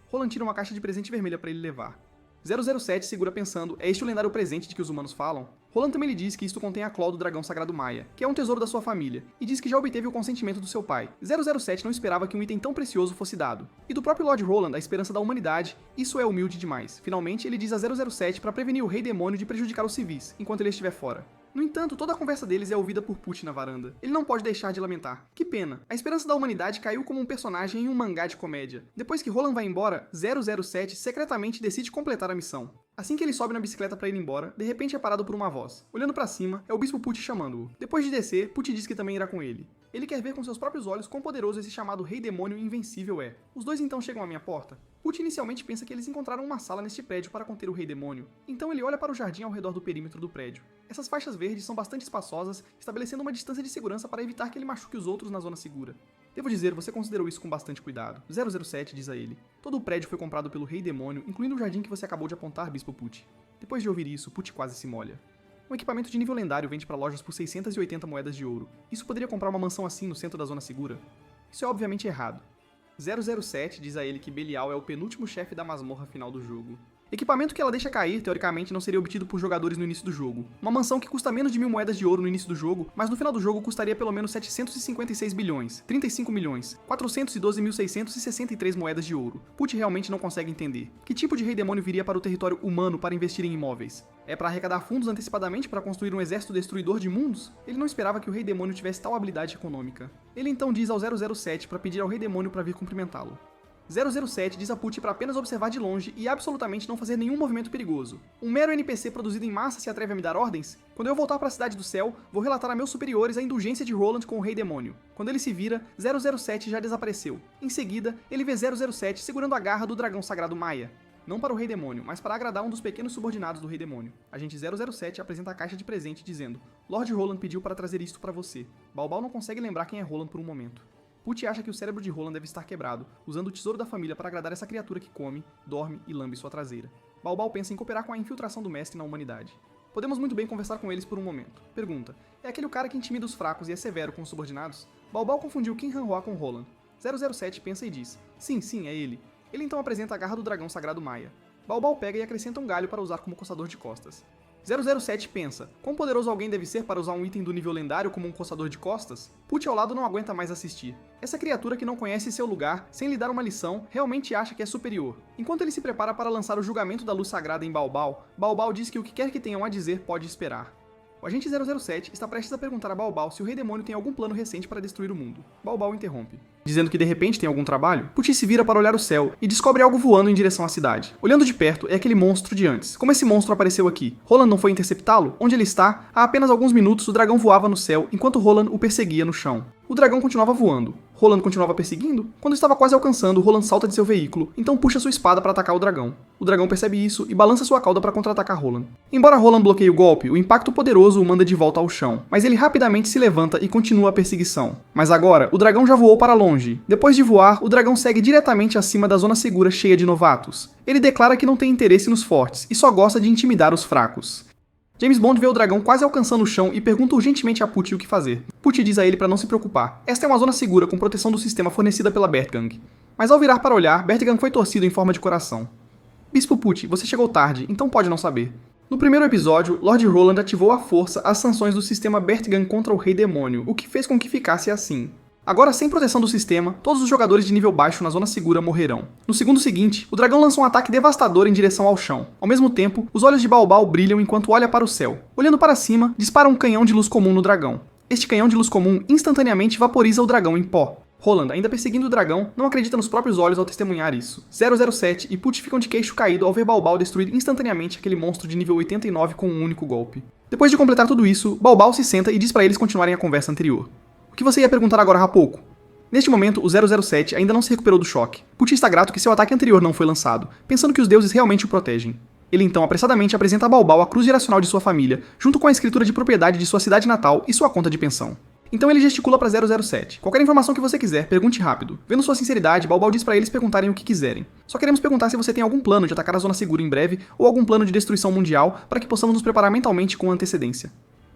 Roland tira uma caixa de presente vermelha para ele levar. 007 segura pensando, é este o lendário presente de que os humanos falam? Roland também lhe diz que isto contém a claw do dragão sagrado Maia, que é um tesouro da sua família, e diz que já obteve o consentimento do seu pai. 007 não esperava que um item tão precioso fosse dado. E do próprio Lord Roland, a esperança da humanidade, isso é humilde demais. Finalmente, ele diz a 007 para prevenir o Rei Demônio de prejudicar os civis, enquanto ele estiver fora. No entanto, toda a conversa deles é ouvida por Pucci na varanda. Ele não pode deixar de lamentar. Que pena. A esperança da humanidade caiu como um personagem em um mangá de comédia. Depois que Roland vai embora, 007 secretamente decide completar a missão. Assim que ele sobe na bicicleta para ir embora, de repente é parado por uma voz. Olhando para cima, é o Bispo Pucci chamando-o. Depois de descer, Pucci diz que também irá com ele. Ele quer ver com seus próprios olhos quão poderoso esse chamado Rei Demônio Invencível é. Os dois então chegam à minha porta. Pucci inicialmente pensa que eles encontraram uma sala neste prédio para conter o Rei Demônio, então ele olha para o jardim ao redor do perímetro do prédio. Essas faixas verdes são bastante espaçosas, estabelecendo uma distância de segurança para evitar que ele machuque os outros na zona segura. Devo dizer, você considerou isso com bastante cuidado. 007 diz a ele. Todo o prédio foi comprado pelo Rei Demônio, incluindo o jardim que você acabou de apontar, Bispo Pucci. Depois de ouvir isso, Pucci quase se molha. Um equipamento de nível lendário vende para lojas por 680 moedas de ouro. Isso poderia comprar uma mansão assim no centro da zona segura? Isso é obviamente errado. 007 diz a ele que Belial é o penúltimo chefe da masmorra final do jogo. Equipamento que ela deixa cair, teoricamente, não seria obtido por jogadores no início do jogo. Uma mansão que custa menos de 1.000 moedas de ouro no início do jogo, mas no final do jogo custaria pelo menos 756 bilhões, 35 milhões, 412.663 moedas de ouro. Pucci realmente não consegue entender. Que tipo de Rei Demônio viria para o território humano para investir em imóveis? É para arrecadar fundos antecipadamente para construir um exército destruidor de mundos? Ele não esperava que o Rei Demônio tivesse tal habilidade econômica. Ele então diz ao 007 para pedir ao Rei Demônio para vir cumprimentá-lo. 007 diz a Pucci para apenas observar de longe e absolutamente não fazer nenhum movimento perigoso. Um mero NPC produzido em massa se atreve a me dar ordens? Quando eu voltar para a Cidade do Céu, vou relatar a meus superiores a indulgência de Roland com o Rei Demônio. Quando ele se vira, 007 já desapareceu. Em seguida, ele vê 007 segurando a garra do dragão sagrado Maia. Não para o Rei Demônio, mas para agradar um dos pequenos subordinados do Rei Demônio. Agente 007 apresenta a caixa de presente dizendo: Lord Roland pediu para trazer isto para você. Balbal não consegue lembrar quem é Roland por um momento. Pucci acha que o cérebro de Roland deve estar quebrado, usando o tesouro da família para agradar essa criatura que come, dorme e lambe sua traseira. Balbal pensa em cooperar com a infiltração do mestre na humanidade. Podemos muito bem conversar com eles por um momento. Pergunta: é aquele cara que intimida os fracos e é severo com os subordinados? Balbal confundiu King Han-Hua com Roland. 007 pensa e diz: sim, é ele. Ele então apresenta a garra do dragão sagrado Maia. Balbal pega e acrescenta um galho para usar como coçador de costas. 007 pensa: quão poderoso alguém deve ser para usar um item do nível lendário como um coçador de costas? Pucci ao lado não aguenta mais assistir. Essa criatura que não conhece seu lugar, sem lhe dar uma lição, realmente acha que é superior. Enquanto ele se prepara para lançar o julgamento da luz sagrada em Balbal, Balbal diz que o que quer que tenham a dizer pode esperar. O agente 007 está prestes a perguntar a Balbal se o Rei Demônio tem algum plano recente para destruir o mundo. Balbal interrompe. Dizendo que de repente tem algum trabalho, Pucci se vira para olhar o céu e descobre algo voando em direção à cidade. Olhando de perto, é aquele monstro de antes. Como esse monstro apareceu aqui? Roland não foi interceptá-lo? Onde ele está? Há apenas alguns minutos o dragão voava no céu enquanto Roland o perseguia no chão. O dragão continuava voando. Roland continuava perseguindo? Quando estava quase alcançando, Roland salta de seu veículo, então puxa sua espada para atacar o dragão. O dragão percebe isso e balança sua cauda para contra-atacar Roland. Embora Roland bloqueie o golpe, o impacto poderoso o manda de volta ao chão, mas ele rapidamente se levanta e continua a perseguição. Mas agora, o dragão já voou para longe. Depois de voar, o dragão segue diretamente acima da zona segura cheia de novatos. Ele declara que não tem interesse nos fortes e só gosta de intimidar os fracos. James Bond vê o dragão quase alcançando o chão e pergunta urgentemente a Pucci o que fazer. Pucci diz a ele para não se preocupar. Esta é uma zona segura com proteção do sistema fornecida pela Bertgang. Mas ao virar para olhar, Bertgang foi torcido em forma de coração. Bispo Pucci, você chegou tarde, então pode não saber. No primeiro episódio, Lord Roland ativou à força as sanções do sistema Bertgang contra o Rei Demônio, o que fez com que ficasse assim. Agora, sem proteção do sistema, todos os jogadores de nível baixo na zona segura morrerão. No segundo seguinte, o dragão lança um ataque devastador em direção ao chão. Ao mesmo tempo, os olhos de Balbal brilham enquanto olha para o céu. Olhando para cima, dispara um canhão de luz comum no dragão. Este canhão de luz comum instantaneamente vaporiza o dragão em pó. Roland, ainda perseguindo o dragão, não acredita nos próprios olhos ao testemunhar isso. 007 e Pucci ficam de queixo caído ao ver Balbal destruir instantaneamente aquele monstro de nível 89 com um único golpe. Depois de completar tudo isso, Balbal se senta e diz para eles continuarem a conversa anterior. O que você ia perguntar agora há pouco? Neste momento, o 007 ainda não se recuperou do choque. Pucci está grato que seu ataque anterior não foi lançado, pensando que os deuses realmente o protegem. Ele então apressadamente apresenta a Balbal a cruz geracional de sua família, junto com a escritura de propriedade de sua cidade natal e sua conta de pensão. Então ele gesticula para 007. Qualquer informação que você quiser, pergunte rápido. Vendo sua sinceridade, Balbal diz para eles perguntarem o que quiserem. Só queremos perguntar se você tem algum plano de atacar a Zona Segura em breve, ou algum plano de destruição mundial, para que possamos nos preparar mentalmente com antecedência.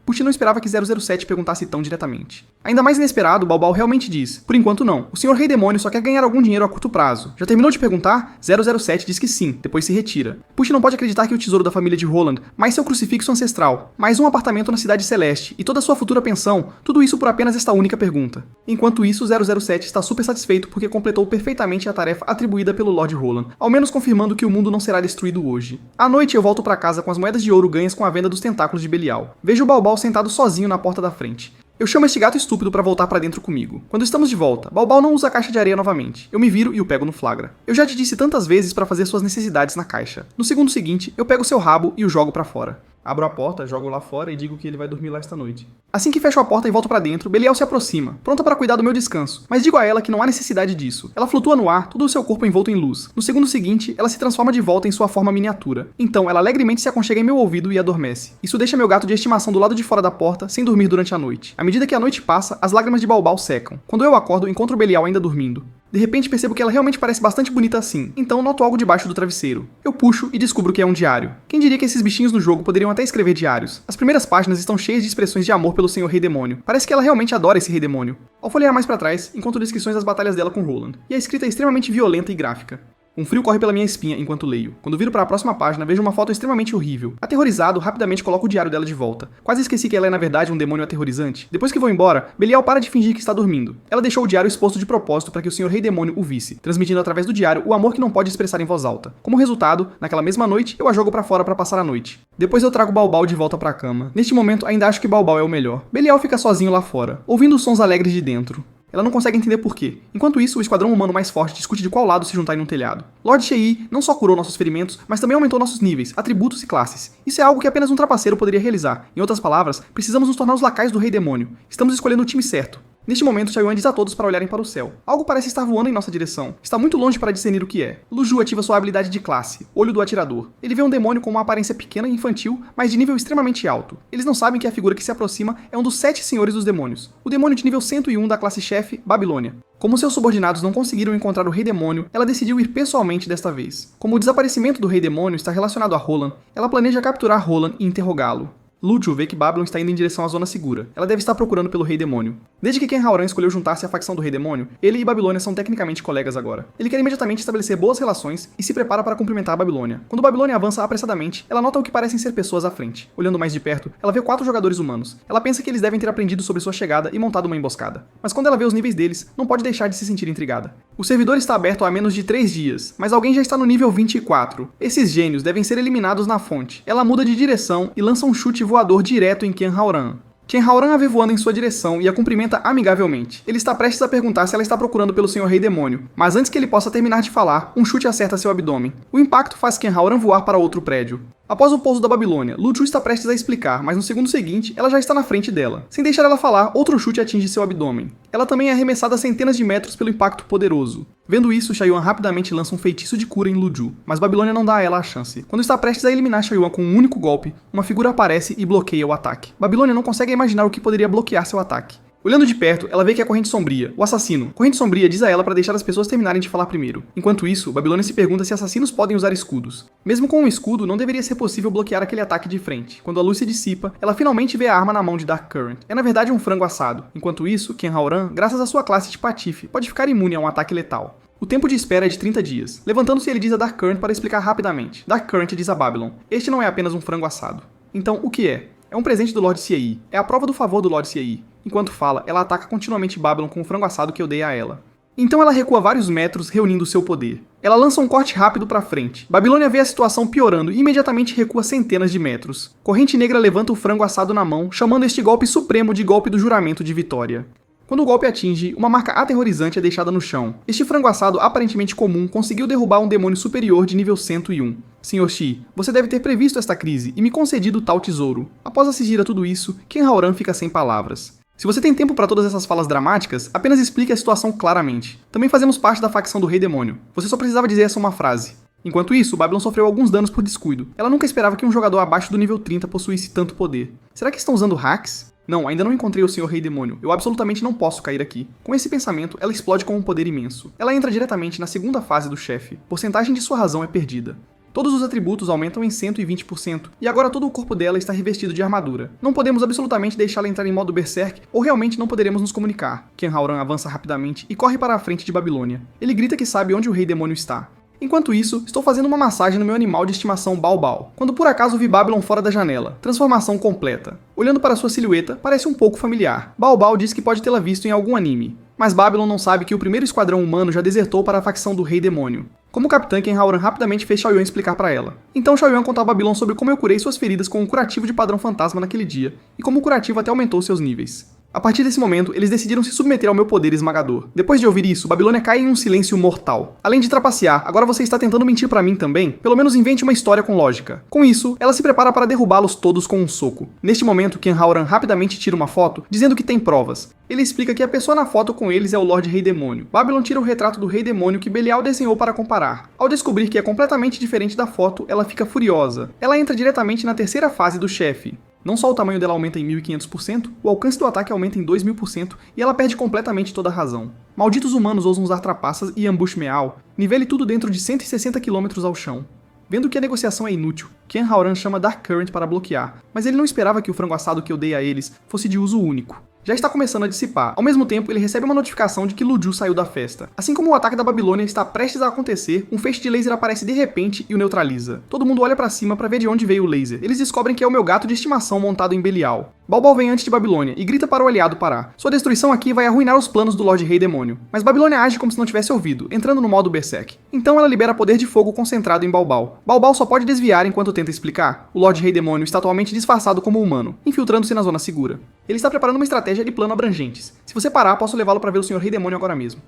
Pucci não esperava que 007 perguntasse tão diretamente. Ainda mais inesperado, Balbal realmente diz: por enquanto não, o Sr. Rei Demônio só quer ganhar algum dinheiro a curto prazo. Já terminou de perguntar? 007 diz que sim, depois se retira. Pucci não pode acreditar que o tesouro da família de Roland, mais seu crucifixo ancestral, mais um apartamento na Cidade Celeste e toda sua futura pensão, tudo isso por apenas esta única pergunta. Enquanto isso, 007 está super satisfeito porque completou perfeitamente a tarefa atribuída pelo Lord Roland, ao menos confirmando que o mundo não será destruído hoje. À noite eu volto para casa com as moedas de ouro ganhas com a venda dos tentáculos de Belial. Vejo o Balbal sentado sozinho na porta da frente. Eu chamo este gato estúpido para voltar para dentro comigo. Quando estamos de volta, Balbal não usa a caixa de areia novamente. Eu me viro e o pego no flagra. Eu já te disse tantas vezes para fazer suas necessidades na caixa. No segundo seguinte, eu pego seu rabo e o jogo para fora. Abro a porta, jogo lá fora e digo que ele vai dormir lá esta noite. Assim que fecho a porta e volto pra dentro, Belial se aproxima, pronta para cuidar do meu descanso, mas digo a ela que não há necessidade disso. Ela flutua no ar, todo o seu corpo envolto em luz. No segundo seguinte, ela se transforma de volta em sua forma miniatura. Então, ela alegremente se aconchega em meu ouvido e adormece. Isso deixa meu gato de estimação do lado de fora da porta, sem dormir durante a noite. À medida que a noite passa, as lágrimas de Balbal secam. Quando eu acordo, encontro Belial ainda dormindo. De repente percebo que ela realmente parece bastante bonita assim, então noto algo debaixo do travesseiro. Eu puxo e descubro que é um diário. Quem diria que esses bichinhos no jogo poderiam até escrever diários? As primeiras páginas estão cheias de expressões de amor pelo Sr. Rei Demônio. Parece que ela realmente adora esse Rei Demônio. Ao folhear mais pra trás, encontro descrições das batalhas dela com Roland, e a escrita é extremamente violenta e gráfica. Um frio corre pela minha espinha enquanto leio. Quando viro para a próxima página, vejo uma foto extremamente horrível. Aterrorizado, rapidamente coloco o diário dela de volta. Quase esqueci que ela é na verdade um demônio aterrorizante. Depois que vou embora, Belial para de fingir que está dormindo. Ela deixou o diário exposto de propósito para que o Sr. Rei Demônio o visse, transmitindo através do diário o amor que não pode expressar em voz alta. Como resultado, naquela mesma noite, eu a jogo para fora para passar a noite. Depois eu trago Balbal de volta para a cama. Neste momento, ainda acho que Balbal é o melhor. Belial fica sozinho lá fora, ouvindo os sons alegres de dentro. Ela não consegue entender por quê. Enquanto isso, o esquadrão humano mais forte discute de qual lado se juntar em um telhado. Lord Shei não só curou nossos ferimentos, mas também aumentou nossos níveis, atributos e classes. Isso é algo que apenas um trapaceiro poderia realizar. Em outras palavras, precisamos nos tornar os lacaios do Rei Demônio. Estamos escolhendo o time certo. Neste momento, Xiaoyan diz a todos para olharem para o céu. Algo parece estar voando em nossa direção. Está muito longe para discernir o que é. Lu Ju ativa sua habilidade de classe, Olho do Atirador. Ele vê um demônio com uma aparência pequena e infantil, mas de nível extremamente alto. Eles não sabem que a figura que se aproxima é um dos 7 senhores dos demônios. O demônio de nível 101 da classe chefe, Babilônia. Como seus subordinados não conseguiram encontrar o Rei Demônio, ela decidiu ir pessoalmente desta vez. Como o desaparecimento do Rei Demônio está relacionado a Roland, ela planeja capturar Roland e interrogá-lo. Lu Ju vê que Babylon está indo em direção à zona segura. Ela deve estar procurando pelo Rei Demônio. Desde que Ken Haoran escolheu juntar-se à facção do Rei Demônio, ele e Babilônia são tecnicamente colegas agora. Ele quer imediatamente estabelecer boas relações e se prepara para cumprimentar a Babilônia. Quando Babilônia avança apressadamente, ela nota o que parecem ser pessoas à frente. Olhando mais de perto, ela vê 4 jogadores humanos. Ela pensa que eles devem ter aprendido sobre sua chegada e montado uma emboscada. Mas quando ela vê os níveis deles, não pode deixar de se sentir intrigada. O servidor está aberto há menos de 3 dias, mas alguém já está no nível 24. Esses gênios devem ser eliminados na fonte. Ela muda de direção e lança um chute voador direto em Ken Haoran. Ken Haoran a vê voando em sua direção e a cumprimenta amigavelmente. Ele está prestes a perguntar se ela está procurando pelo Senhor Rei Demônio, mas antes que ele possa terminar de falar, um chute acerta seu abdômen. O impacto faz Ken Haoran voar para outro prédio. Após o pouso da Babilônia, Lu Ju está prestes a explicar, mas no segundo seguinte, ela já está na frente dela. Sem deixar ela falar, outro chute atinge seu abdômen. Ela também é arremessada centenas de metros pelo impacto poderoso. Vendo isso, Xiaoyan rapidamente lança um feitiço de cura em Lu Ju, mas Babilônia não dá a ela a chance. Quando está prestes a eliminar Xiaoyan com um único golpe, uma figura aparece e bloqueia o ataque. Babilônia não consegue imaginar o que poderia bloquear seu ataque. Olhando de perto, ela vê que é a Corrente Sombria, o assassino. Corrente Sombria diz a ela para deixar as pessoas terminarem de falar primeiro. Enquanto isso, Babilônia se pergunta se assassinos podem usar escudos. Mesmo com um escudo, não deveria ser possível bloquear aquele ataque de frente. Quando a luz se dissipa, ela finalmente vê a arma na mão de Dark Current. É na verdade um frango assado. Enquanto isso, Ken Haoran, graças à sua classe de patife, pode ficar imune a um ataque letal. O tempo de espera é de 30 dias. Levantando-se, ele diz a Dark Current para explicar rapidamente. Dark Current diz a Babylon: este não é apenas um frango assado. Então, o que é? É um presente do Lord Ciei. É a prova do favor do Lord Ciei. Enquanto fala, ela ataca continuamente Babylon com o frango assado que eu dei a ela. Então ela recua vários metros, reunindo seu poder. Ela lança um corte rápido para frente. Babilônia vê a situação piorando e imediatamente recua centenas de metros. Corrente Negra levanta o frango assado na mão, chamando este golpe supremo de golpe do juramento de vitória. Quando o golpe atinge, uma marca aterrorizante é deixada no chão. Este frango assado aparentemente comum conseguiu derrubar um demônio superior de nível 101. Sr. Shi, você deve ter previsto esta crise e me concedido tal tesouro. Após assistir a tudo isso, Ken Haoran fica sem palavras. Se você tem tempo para todas essas falas dramáticas, apenas explique a situação claramente. Também fazemos parte da facção do Rei Demônio. Você só precisava dizer essa uma frase. Enquanto isso, Babylon sofreu alguns danos por descuido. Ela nunca esperava que um jogador abaixo do nível 30 possuísse tanto poder. Será que estão usando hacks? Não, ainda não encontrei o Senhor Rei Demônio. Eu absolutamente não posso cair aqui. Com esse pensamento, ela explode com um poder imenso. Ela entra diretamente na segunda fase do chefe. Porcentagem de sua razão é perdida. Todos os atributos aumentam em 120%, e agora todo o corpo dela está revestido de armadura. Não podemos absolutamente deixá-la entrar em modo Berserk, ou realmente não poderemos nos comunicar. Ken Haoran avança rapidamente e corre para a frente de Babilônia. Ele grita que sabe onde o Rei Demônio está. Enquanto isso, estou fazendo uma massagem no meu animal de estimação Baobao, quando por acaso vi Babylon fora da janela. Transformação completa. Olhando para sua silhueta, parece um pouco familiar. Baobao diz que pode tê-la visto em algum anime. Mas Babylon não sabe que o primeiro esquadrão humano já desertou para a facção do Rei Demônio. Como capitã, Ken Haoran rapidamente fez Xiaoyan explicar para ela. Então Xiaoyan conta a Babylon sobre como eu curei suas feridas com um curativo de padrão fantasma naquele dia, e como o curativo até aumentou seus níveis. A partir desse momento, eles decidiram se submeter ao meu poder esmagador. Depois de ouvir isso, Babilônia cai em um silêncio mortal. Além de trapacear, agora você está tentando mentir pra mim também? Pelo menos invente uma história com lógica. Com isso, ela se prepara para derrubá-los todos com um soco. Neste momento, Ken Haoran rapidamente tira uma foto, dizendo que tem provas. Ele explica que a pessoa na foto com eles é o Lorde Rei Demônio. Babylon tira o retrato do Rei Demônio que Belial desenhou para comparar. Ao descobrir que é completamente diferente da foto, ela fica furiosa. Ela entra diretamente na terceira fase do chefe. Não só o tamanho dela aumenta em 1500%, o alcance do ataque aumenta em 2000% e ela perde completamente toda a razão. Malditos humanos ousam usar trapaças e ambush meal, nivele tudo dentro de 160 km ao chão. Vendo que a negociação é inútil, Ken Haoran chama Dark Current para bloquear, mas ele não esperava que o frango assado que eu dei a eles fosse de uso único. Já está começando a dissipar. Ao mesmo tempo, ele recebe uma notificação de que Lu Ju saiu da festa. Assim como o ataque da Babilônia está prestes a acontecer, um feixe de laser aparece de repente e o neutraliza. Todo mundo olha pra cima pra ver de onde veio o laser. Eles descobrem que é o meu gato de estimação montado em Belial. Balbal vem antes de Babilônia e grita para o aliado parar. Sua destruição aqui vai arruinar os planos do Lorde Rei Demônio. Mas Babilônia age como se não tivesse ouvido, entrando no modo Berserk. Então ela libera poder de fogo concentrado em Balbal. Balbal só pode desviar enquanto tenta explicar. O Lorde Rei Demônio está atualmente disfarçado como humano, infiltrando-se na zona segura. Ele está preparando uma estratégia de plano abrangentes. Se você parar, posso levá-lo para ver o Sr. Rei Demônio agora mesmo.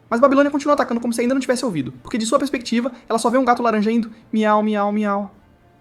Mas Babilônia continua atacando como se ainda não tivesse ouvido, porque de sua perspectiva, ela só vê um gato laranja indo miau, miau, miau.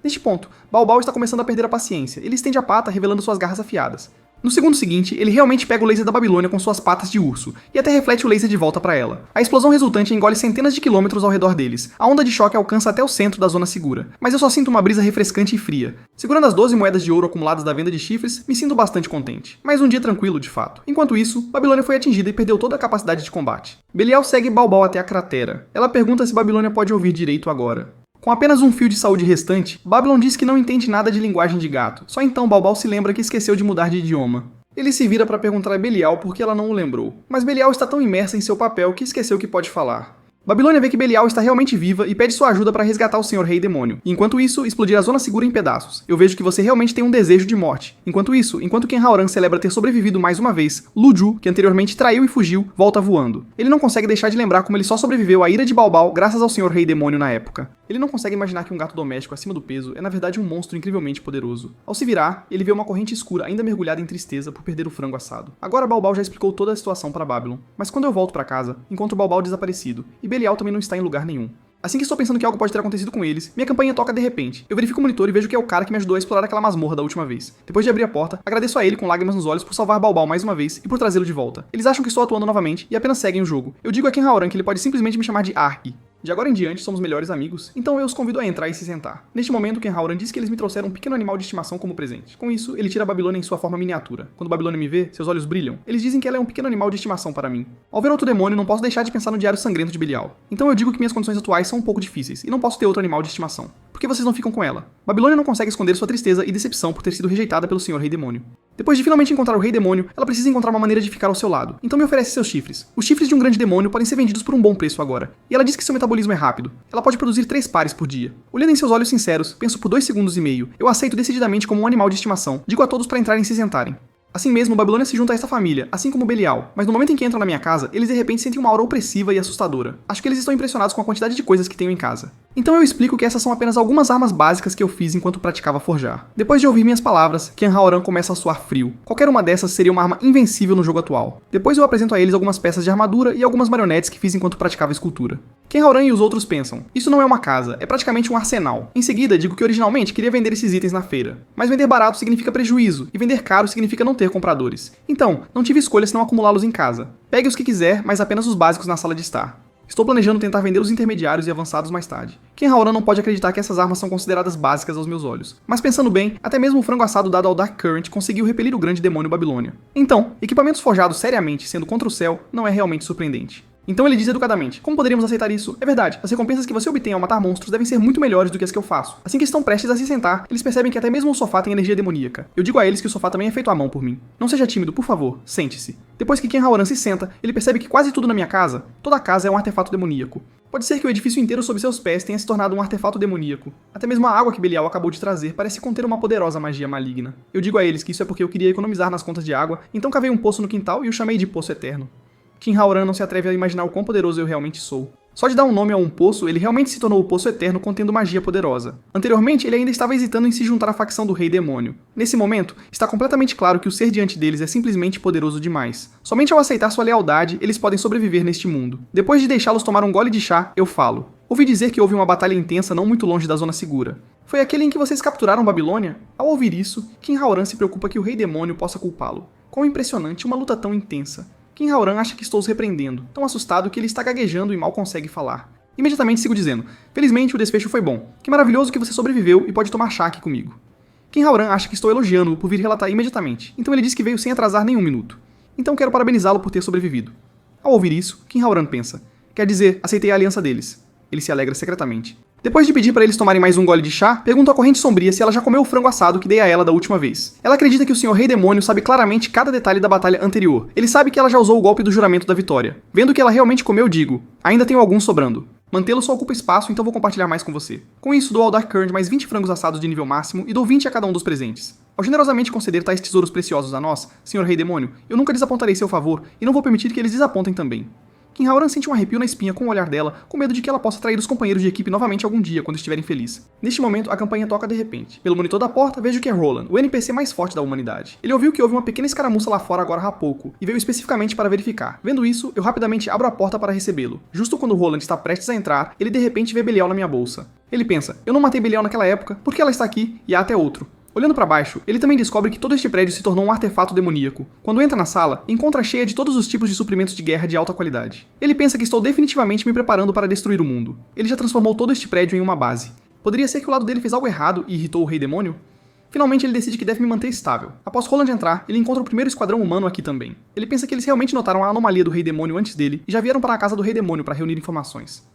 Neste ponto, Balbal está começando a perder a paciência. Ele estende a pata, revelando suas garras afiadas. No segundo seguinte, ele realmente pega o laser da Babilônia com suas patas de urso, e até reflete o laser de volta para ela. A explosão resultante engole centenas de quilômetros ao redor deles. A onda de choque alcança até o centro da zona segura. Mas eu só sinto uma brisa refrescante e fria. Segurando as 12 moedas de ouro acumuladas da venda de chifres, me sinto bastante contente. Mais um dia tranquilo, de fato. Enquanto isso, Babilônia foi atingida e perdeu toda a capacidade de combate. Belial segue Balbal até a cratera. Ela pergunta se Babilônia pode ouvir direito agora. Com apenas um fio de saúde restante, Babylon diz que não entende nada de linguagem de gato. Só então Balbal se lembra que esqueceu de mudar de idioma. Ele se vira para perguntar a Belial por que ela não o lembrou, mas Belial está tão imersa em seu papel que esqueceu que pode falar. Babilônia vê que Belial está realmente viva e pede sua ajuda para resgatar o Sr. Rei Demônio, e enquanto isso, explodir a zona segura em pedaços. Eu vejo que você realmente tem um desejo de morte. Enquanto isso, enquanto Ken Haoran celebra ter sobrevivido mais uma vez, Lu Ju, que anteriormente traiu e fugiu, volta voando. Ele não consegue deixar de lembrar como ele só sobreviveu à ira de Balbal graças ao Sr. Rei Demônio na época. Ele não consegue imaginar que um gato doméstico acima do peso é na verdade um monstro incrivelmente poderoso. Ao se virar, ele vê uma corrente escura ainda mergulhada em tristeza por perder o frango assado. Agora Balbal já explicou toda a situação para Babylon, mas quando eu volto para casa, encontro Balbal desaparecido, e Belial também não está em lugar nenhum. Assim que estou pensando que algo pode ter acontecido com eles, minha campainha toca de repente. Eu verifico o monitor e vejo que é o cara que me ajudou a explorar aquela masmorra da última vez. Depois de abrir a porta, agradeço a ele com lágrimas nos olhos por salvar Balbal mais uma vez e por trazê-lo de volta. Eles acham que estou atuando novamente e apenas seguem o jogo. Eu digo a Ken Haoran que ele pode simplesmente me chamar de Ark. De agora em diante, somos melhores amigos, então eu os convido a entrar e se sentar. Neste momento, Ken Haoran diz que eles me trouxeram um pequeno animal de estimação como presente. Com isso, ele tira a Babilônia em sua forma miniatura. Quando Babilônia me vê, seus olhos brilham. Eles dizem que ela é um pequeno animal de estimação para mim. Ao ver outro demônio, não posso deixar de pensar no Diário Sangrento de Belial. Então eu digo que minhas condições atuais são um pouco difíceis, e não posso ter outro animal de estimação. Por que vocês não ficam com ela? Babilônia não consegue esconder sua tristeza e decepção por ter sido rejeitada pelo Sr. Rei Demônio. Depois de finalmente encontrar o Rei Demônio, ela precisa encontrar uma maneira de ficar ao seu lado. Então me oferece seus chifres. Os chifres de um grande demônio podem ser vendidos por um bom preço agora. E ela diz que seu metabolismo é rápido. Ela pode produzir 3 pares por dia. Olhando em seus olhos sinceros, penso por 2 segundos e meio. Eu aceito decididamente como um animal de estimação. Digo a todos para entrarem e se sentarem. Assim mesmo, Babilônia se junta a esta família, assim como Belial. Mas no momento em que entram na minha casa, eles de repente sentem uma aura opressiva e assustadora. Acho que eles estão impressionados com a quantidade de coisas que tenho em casa. Então eu explico que essas são apenas algumas armas básicas que eu fiz enquanto praticava forjar. Depois de ouvir minhas palavras, Ken Haoran começa a suar frio. Qualquer uma dessas seria uma arma invencível no jogo atual. Depois eu apresento a eles algumas peças de armadura e algumas marionetes que fiz enquanto praticava escultura. Ken Haoran e os outros pensam, isso não é uma casa, é praticamente um arsenal. Em seguida, digo que originalmente queria vender esses itens na feira. Mas vender barato significa prejuízo, e vender caro significa não ter compradores. Então, não tive escolha senão acumulá-los em casa. Pegue os que quiser, mas apenas os básicos na sala de estar. Estou planejando tentar vender os intermediários e avançados mais tarde. Ken Haoran não pode acreditar que essas armas são consideradas básicas aos meus olhos. Mas pensando bem, até mesmo o frango assado dado ao Dark Current conseguiu repelir o grande demônio Babilônia. Então, equipamentos forjados seriamente sendo contra o céu não é realmente surpreendente. Então ele diz educadamente, como poderíamos aceitar isso? É verdade, as recompensas que você obtém ao matar monstros devem ser muito melhores do que as que eu faço. Assim que estão prestes a se sentar, eles percebem que até mesmo o sofá tem energia demoníaca. Eu digo a eles que o sofá também é feito à mão por mim. Não seja tímido, por favor, sente-se. Depois que Ken Haoran se senta, ele percebe que quase tudo na minha casa, toda a casa é um artefato demoníaco. Pode ser que o edifício inteiro sob seus pés tenha se tornado um artefato demoníaco. Até mesmo a água que Belial acabou de trazer parece conter uma poderosa magia maligna. Eu digo a eles que isso é porque eu queria economizar nas contas de água, então cavei um poço no quintal e o chamei de Poço Eterno. Ken Haoran não se atreve a imaginar o quão poderoso eu realmente sou. Só de dar um nome a um poço, ele realmente se tornou o Poço Eterno contendo magia poderosa. Anteriormente, ele ainda estava hesitando em se juntar à facção do Rei Demônio. Nesse momento, está completamente claro que o ser diante deles é simplesmente poderoso demais. Somente ao aceitar sua lealdade, eles podem sobreviver neste mundo. Depois de deixá-los tomar um gole de chá, eu falo. Ouvi dizer que houve uma batalha intensa não muito longe da zona segura. Foi aquele em que vocês capturaram Babilônia? Ao ouvir isso, Ken Haoran se preocupa que o Rei Demônio possa culpá-lo. Quão impressionante uma luta tão intensa. Ken Haoran acha que estou os repreendendo, tão assustado que ele está gaguejando e mal consegue falar. Imediatamente sigo dizendo, felizmente o desfecho foi bom. Que maravilhoso que você sobreviveu e pode tomar chá aqui comigo. Ken Haoran acha que estou elogiando-o por vir relatar imediatamente, então ele diz que veio sem atrasar nenhum minuto. Então quero parabenizá-lo por ter sobrevivido. Ao ouvir isso, Ken Haoran pensa, quer dizer, aceitei a aliança deles. Ele se alegra secretamente. Depois de pedir para eles tomarem mais um gole de chá, pergunto à Corrente Sombria se ela já comeu o frango assado que dei a ela da última vez. Ela acredita que o Sr. Rei Demônio sabe claramente cada detalhe da batalha anterior. Ele sabe que ela já usou o golpe do juramento da vitória. Vendo que ela realmente comeu, digo, ainda tenho alguns sobrando. Mantê-lo só ocupa espaço, então vou compartilhar mais com você. Com isso, dou ao Dark Current mais 20 frangos assados de nível máximo e dou 20 a cada um dos presentes. Ao generosamente conceder tais tesouros preciosos a nós, Senhor Rei Demônio, eu nunca desapontarei seu favor e não vou permitir que eles desapontem também. Kinhauran sente um arrepio na espinha com o olhar dela, com medo de que ela possa trair os companheiros de equipe novamente algum dia, quando estiverem felizes. Neste momento, a campainha toca de repente. Pelo monitor da porta, vejo que é Roland, o NPC mais forte da humanidade. Ele ouviu que houve uma pequena escaramuça lá fora agora há pouco, e veio especificamente para verificar. Vendo isso, eu rapidamente abro a porta para recebê-lo. Justo quando Roland está prestes a entrar, ele de repente vê Belial na minha bolsa. Ele pensa, eu não matei Belial naquela época, por que ela está aqui? E há até outro. Olhando para baixo, ele também descobre que todo este prédio se tornou um artefato demoníaco. Quando entra na sala, encontra cheia de todos os tipos de suprimentos de guerra de alta qualidade. Ele pensa que estou definitivamente me preparando para destruir o mundo. Ele já transformou todo este prédio em uma base. Poderia ser que o lado dele fez algo errado e irritou o Rei Demônio? Finalmente ele decide que deve me manter estável. Após Roland entrar, ele encontra o primeiro esquadrão humano aqui também. Ele pensa que eles realmente notaram a anomalia do Rei Demônio antes dele e já vieram para a casa do Rei Demônio para reunir informações.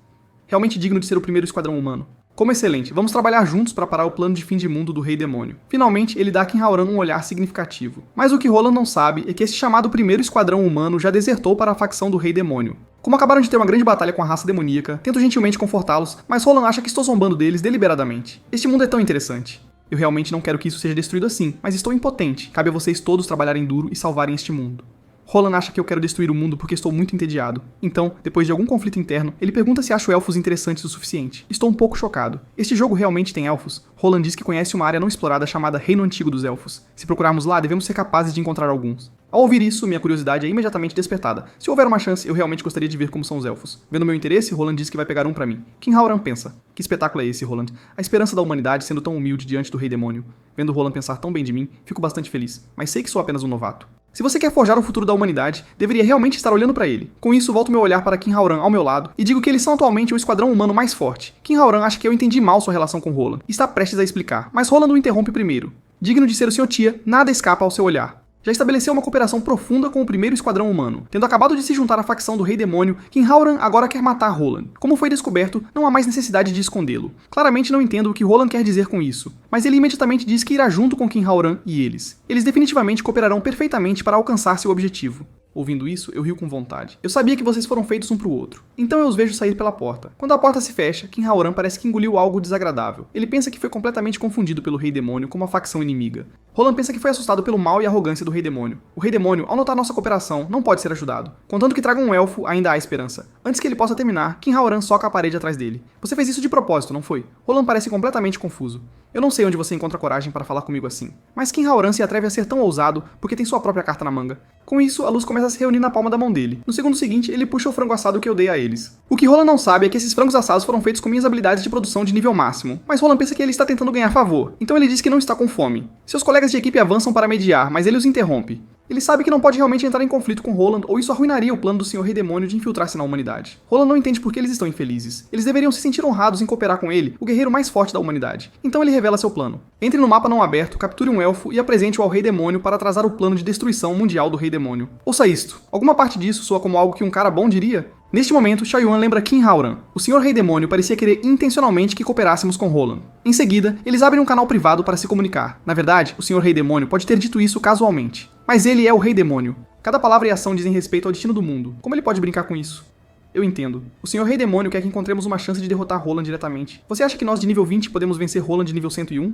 Realmente digno de ser o primeiro esquadrão humano. Como excelente, vamos trabalhar juntos para parar o plano de fim de mundo do Rei Demônio. Finalmente, ele dá a Kinhauran um olhar significativo. Mas o que Roland não sabe é que esse chamado primeiro esquadrão humano já desertou para a facção do Rei Demônio. Como acabaram de ter uma grande batalha com a raça demoníaca, tento gentilmente confortá-los, mas Roland acha que estou zombando deles deliberadamente. Este mundo é tão interessante. Eu realmente não quero que isso seja destruído assim, mas estou impotente. Cabe a vocês todos trabalharem duro e salvarem este mundo. Roland acha que eu quero destruir o mundo porque estou muito entediado. Então, depois de algum conflito interno, ele pergunta se acho elfos interessantes o suficiente. Estou um pouco chocado. Este jogo realmente tem elfos? Roland diz que conhece uma área não explorada chamada Reino Antigo dos Elfos. Se procurarmos lá, devemos ser capazes de encontrar alguns. Ao ouvir isso, minha curiosidade é imediatamente despertada. Se houver uma chance, eu realmente gostaria de ver como são os elfos. Vendo meu interesse, Roland diz que vai pegar um pra mim. Kinhauran pensa. Que espetáculo é esse, Roland? A esperança da humanidade sendo tão humilde diante do Rei Demônio. Vendo Roland pensar tão bem de mim, fico bastante feliz. Mas sei que sou apenas um novato. Se você quer forjar o futuro da humanidade, deveria realmente estar olhando para ele. Com isso, volto meu olhar para Kinhauran ao meu lado e digo que eles são atualmente o esquadrão humano mais forte. Kinhauran acha que eu entendi mal sua relação com Roland e está prestes a explicar, mas Roland o interrompe primeiro. Digno de ser o Sr. Tia, nada escapa ao seu olhar. Já estabeleceu uma cooperação profunda com o primeiro esquadrão humano. Tendo acabado de se juntar à facção do Rei Demônio, Kinhauran agora quer matar Roland. Como foi descoberto, não há mais necessidade de escondê-lo. Claramente não entendo o que Roland quer dizer com isso, mas ele imediatamente diz que irá junto com Kinhauran e eles. Eles definitivamente cooperarão perfeitamente para alcançar seu objetivo. Ouvindo isso, eu rio com vontade. Eu sabia que vocês foram feitos um pro outro. Então eu os vejo sair pela porta. Quando a porta se fecha, Kinhauran parece que engoliu algo desagradável. Ele pensa que foi completamente confundido pelo Rei Demônio como uma facção inimiga. Roland pensa que foi assustado pelo mal e arrogância do Rei Demônio. O Rei Demônio, ao notar nossa cooperação, não pode ser ajudado. Contanto que traga um elfo, ainda há esperança. Antes que ele possa terminar, Kinhauran soca a parede atrás dele. Você fez isso de propósito, não foi? Roland parece completamente confuso. Eu não sei onde você encontra coragem para falar comigo assim. Mas Kinhauran se atreve a ser tão ousado porque tem sua própria carta na manga. Com isso, a luz começa a se reunir na palma da mão dele. No segundo seguinte, ele puxa o frango assado que eu dei a eles. O que Roland não sabe é que esses frangos assados foram feitos com minhas habilidades de produção de nível máximo. Mas Roland pensa que ele está tentando ganhar favor, então ele diz que não está com fome. Seus colegas de equipe avançam para mediar, mas ele os interrompe. Ele sabe que não pode realmente entrar em conflito com Roland, ou isso arruinaria o plano do Sr. Rei Demônio de infiltrar-se na humanidade. Roland não entende por que eles estão infelizes. Eles deveriam se sentir honrados em cooperar com ele, o guerreiro mais forte da humanidade. Então ele revela seu plano. Entre no mapa não aberto, capture um elfo e apresente-o ao Rei Demônio para atrasar o plano de destruição mundial do Rei Demônio. Ouça isto. Alguma parte disso soa como algo que um cara bom diria? Neste momento, Xiao Yuan lembra Kinhauran. O Sr. Rei Demônio parecia querer intencionalmente que cooperássemos com Roland. Em seguida, eles abrem um canal privado para se comunicar. Na verdade, o Sr. Rei Demônio pode ter dito isso casualmente. Mas ele é o Rei Demônio. Cada palavra e ação dizem respeito ao destino do mundo. Como ele pode brincar com isso? Eu entendo. O Sr. Rei Demônio quer que encontremos uma chance de derrotar Roland diretamente. Você acha que nós de nível 20 podemos vencer Roland de nível 101?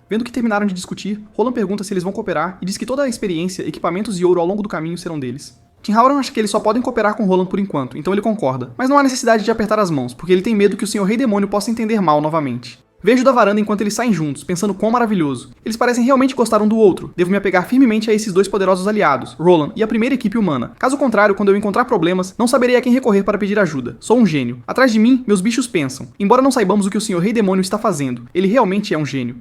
Vendo que terminaram de discutir, Roland pergunta se eles vão cooperar e diz que toda a experiência, equipamentos e ouro ao longo do caminho serão deles. Kinhauran acha que eles só podem cooperar com Roland por enquanto, então ele concorda. Mas não há necessidade de apertar as mãos, porque ele tem medo que o Sr. Rei Demônio possa entender mal novamente. Vejo da varanda enquanto eles saem juntos, pensando quão maravilhoso. Eles parecem realmente gostar um do outro. Devo me apegar firmemente a esses dois poderosos aliados, Roland e a primeira equipe humana. Caso contrário, quando eu encontrar problemas, não saberei a quem recorrer para pedir ajuda. Sou um gênio. Atrás de mim, meus bichos pensam. Embora não saibamos o que o Sr. Rei Demônio está fazendo, ele realmente é um gênio.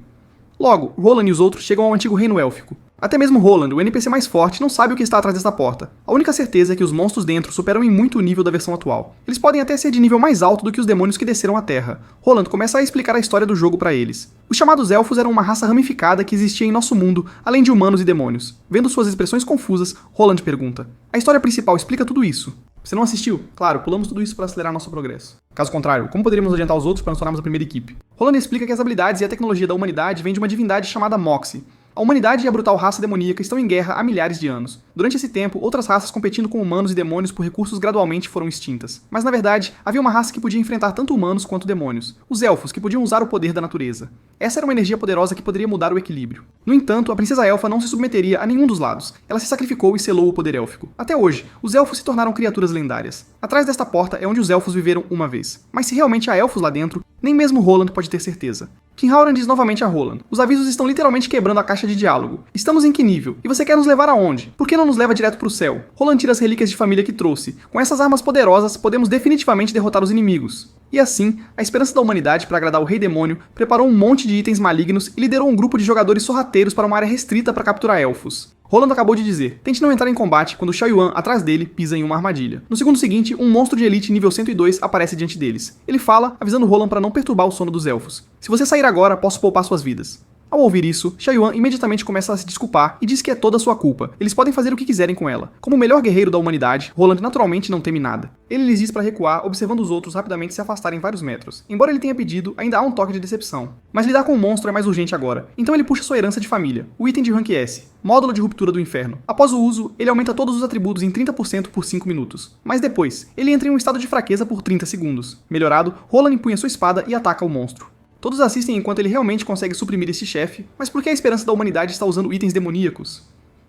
Logo, Roland e os outros chegam ao antigo reino élfico. Até mesmo Roland, o NPC mais forte, não sabe o que está atrás desta porta. A única certeza é que os monstros dentro superam em muito o nível da versão atual. Eles podem até ser de nível mais alto do que os demônios que desceram à Terra. Roland começa a explicar a história do jogo para eles. Os chamados elfos eram uma raça ramificada que existia em nosso mundo, além de humanos e demônios. Vendo suas expressões confusas, Roland pergunta: a história principal explica tudo isso? Você não assistiu? Claro, pulamos tudo isso para acelerar nosso progresso. Caso contrário, como poderíamos adiantar os outros para nos tornarmos a primeira equipe? Roland explica que as habilidades e a tecnologia da humanidade vêm de uma divindade chamada Moxie. A humanidade e a brutal raça demoníaca estão em guerra há milhares de anos. Durante esse tempo, outras raças competindo com humanos e demônios por recursos gradualmente foram extintas. Mas na verdade, havia uma raça que podia enfrentar tanto humanos quanto demônios, os elfos, que podiam usar o poder da natureza. Essa era uma energia poderosa que poderia mudar o equilíbrio. No entanto, a princesa elfa não se submeteria a nenhum dos lados. Ela se sacrificou e selou o poder élfico. Até hoje, os elfos se tornaram criaturas lendárias. Atrás desta porta é onde os elfos viveram uma vez. Mas se realmente há elfos lá dentro, nem mesmo Roland pode ter certeza. Kinhauran diz novamente a Roland: os avisos estão literalmente quebrando a caixa de diálogo. Estamos em que nível? E você quer nos levar aonde? Por que não nos leva direto pro céu? Roland tira as relíquias de família que trouxe. Com essas armas poderosas, podemos definitivamente derrotar os inimigos. E assim, a esperança da humanidade para agradar o Rei Demônio preparou um monte de itens malignos e liderou um grupo de jogadores sorrateiros para uma área restrita para capturar elfos. Roland acabou de dizer: tente não entrar em combate quando Xiao Yuan, atrás dele, pisa em uma armadilha. No segundo seguinte, um monstro de elite nível 102 aparece diante deles. Ele fala, avisando Roland para não perturbar o sono dos elfos. Se você sair agora, posso poupar suas vidas. Ao ouvir isso, Xiao Yuan imediatamente começa a se desculpar e diz que é toda sua culpa. Eles podem fazer o que quiserem com ela. Como o melhor guerreiro da humanidade, Roland naturalmente não teme nada. Ele lhes diz para recuar, observando os outros rapidamente se afastarem vários metros. Embora ele tenha pedido, ainda há um toque de decepção. Mas lidar com o monstro é mais urgente agora. Então ele puxa sua herança de família, o item de rank S, Módulo de Ruptura do Inferno. Após o uso, ele aumenta todos os atributos em 30% por 5 minutos. Mas depois, ele entra em um estado de fraqueza por 30 segundos. Melhorado, Roland empunha sua espada e ataca o monstro. Todos assistem enquanto ele realmente consegue suprimir esse chefe, mas por que a esperança da humanidade está usando itens demoníacos?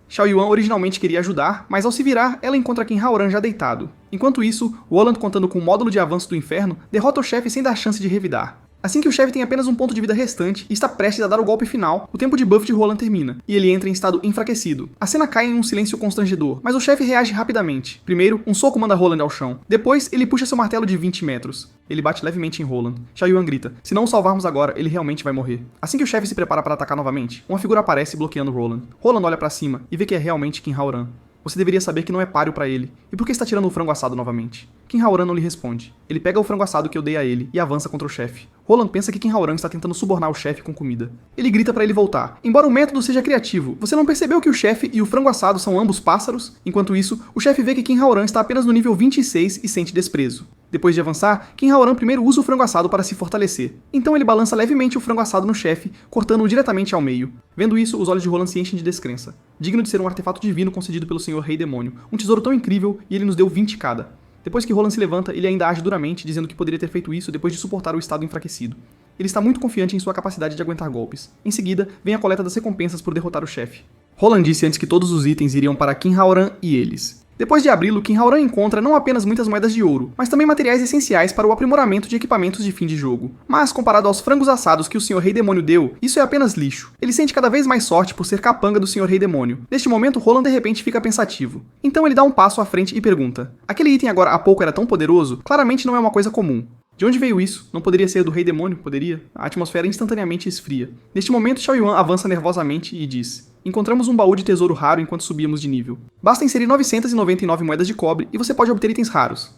Xiao Yuan originalmente queria ajudar, mas ao se virar, ela encontra Kinhauran já deitado. Enquanto isso, Roland, contando com o módulo de avanço do inferno, derrota o chefe sem dar chance de revidar. Assim que o chefe tem apenas um ponto de vida restante e está prestes a dar o golpe final, o tempo de buff de Roland termina, e ele entra em estado enfraquecido. A cena cai em um silêncio constrangedor, mas o chefe reage rapidamente. Primeiro, um soco manda Roland ao chão. Depois, ele puxa seu martelo de 20 metros. Ele bate levemente em Roland. Xiao Yuan grita: se não o salvarmos agora, ele realmente vai morrer. Assim que o chefe se prepara para atacar novamente, uma figura aparece bloqueando Roland. Roland olha para cima e vê que é realmente Kinhauran. Você deveria saber que não é páreo pra ele. E por que está tirando o frango assado novamente? Kinhauran não lhe responde. Ele pega o frango assado que eu dei a ele e avança contra o chefe. Roland pensa que Kinhauran está tentando subornar o chefe com comida. Ele grita pra ele voltar. Embora o método seja criativo, você não percebeu que o chefe e o frango assado são ambos pássaros? Enquanto isso, o chefe vê que Kinhauran está apenas no nível 26 e sente desprezo. Depois de avançar, Kinhauran primeiro usa o frango assado para se fortalecer. Então ele balança levemente o frango assado no chefe, cortando-o diretamente ao meio. Vendo isso, os olhos de Roland se enchem de descrença. Digno de ser um artefato divino concedido pelo Senhor Rei Demônio. Um tesouro tão incrível e ele nos deu 20 cada. Depois que Roland se levanta, ele ainda age duramente, dizendo que poderia ter feito isso depois de suportar o estado enfraquecido. Ele está muito confiante em sua capacidade de aguentar golpes. Em seguida, vem a coleta das recompensas por derrotar o chefe. Roland disse antes que todos os itens iriam para Kinhauran e eles. Depois de abri-lo, Kinhauran encontra não apenas muitas moedas de ouro, mas também materiais essenciais para o aprimoramento de equipamentos de fim de jogo. Mas, comparado aos frangos assados que o Sr. Rei Demônio deu, isso é apenas lixo. Ele sente cada vez mais sorte por ser capanga do Sr. Rei Demônio. Neste momento, Roland de repente fica pensativo. Então ele dá um passo à frente e pergunta: aquele item agora há pouco era tão poderoso? Claramente não é uma coisa comum. De onde veio isso? Não poderia ser do Rei Demônio? Poderia? A atmosfera instantaneamente esfria. Neste momento, Xiao Yuan avança nervosamente e diz: encontramos um baú de tesouro raro enquanto subíamos de nível. Basta inserir 999 moedas de cobre e você pode obter itens raros.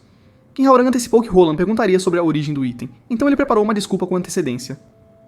Kinhauran antecipou que Roland perguntaria sobre a origem do item, então ele preparou uma desculpa com antecedência.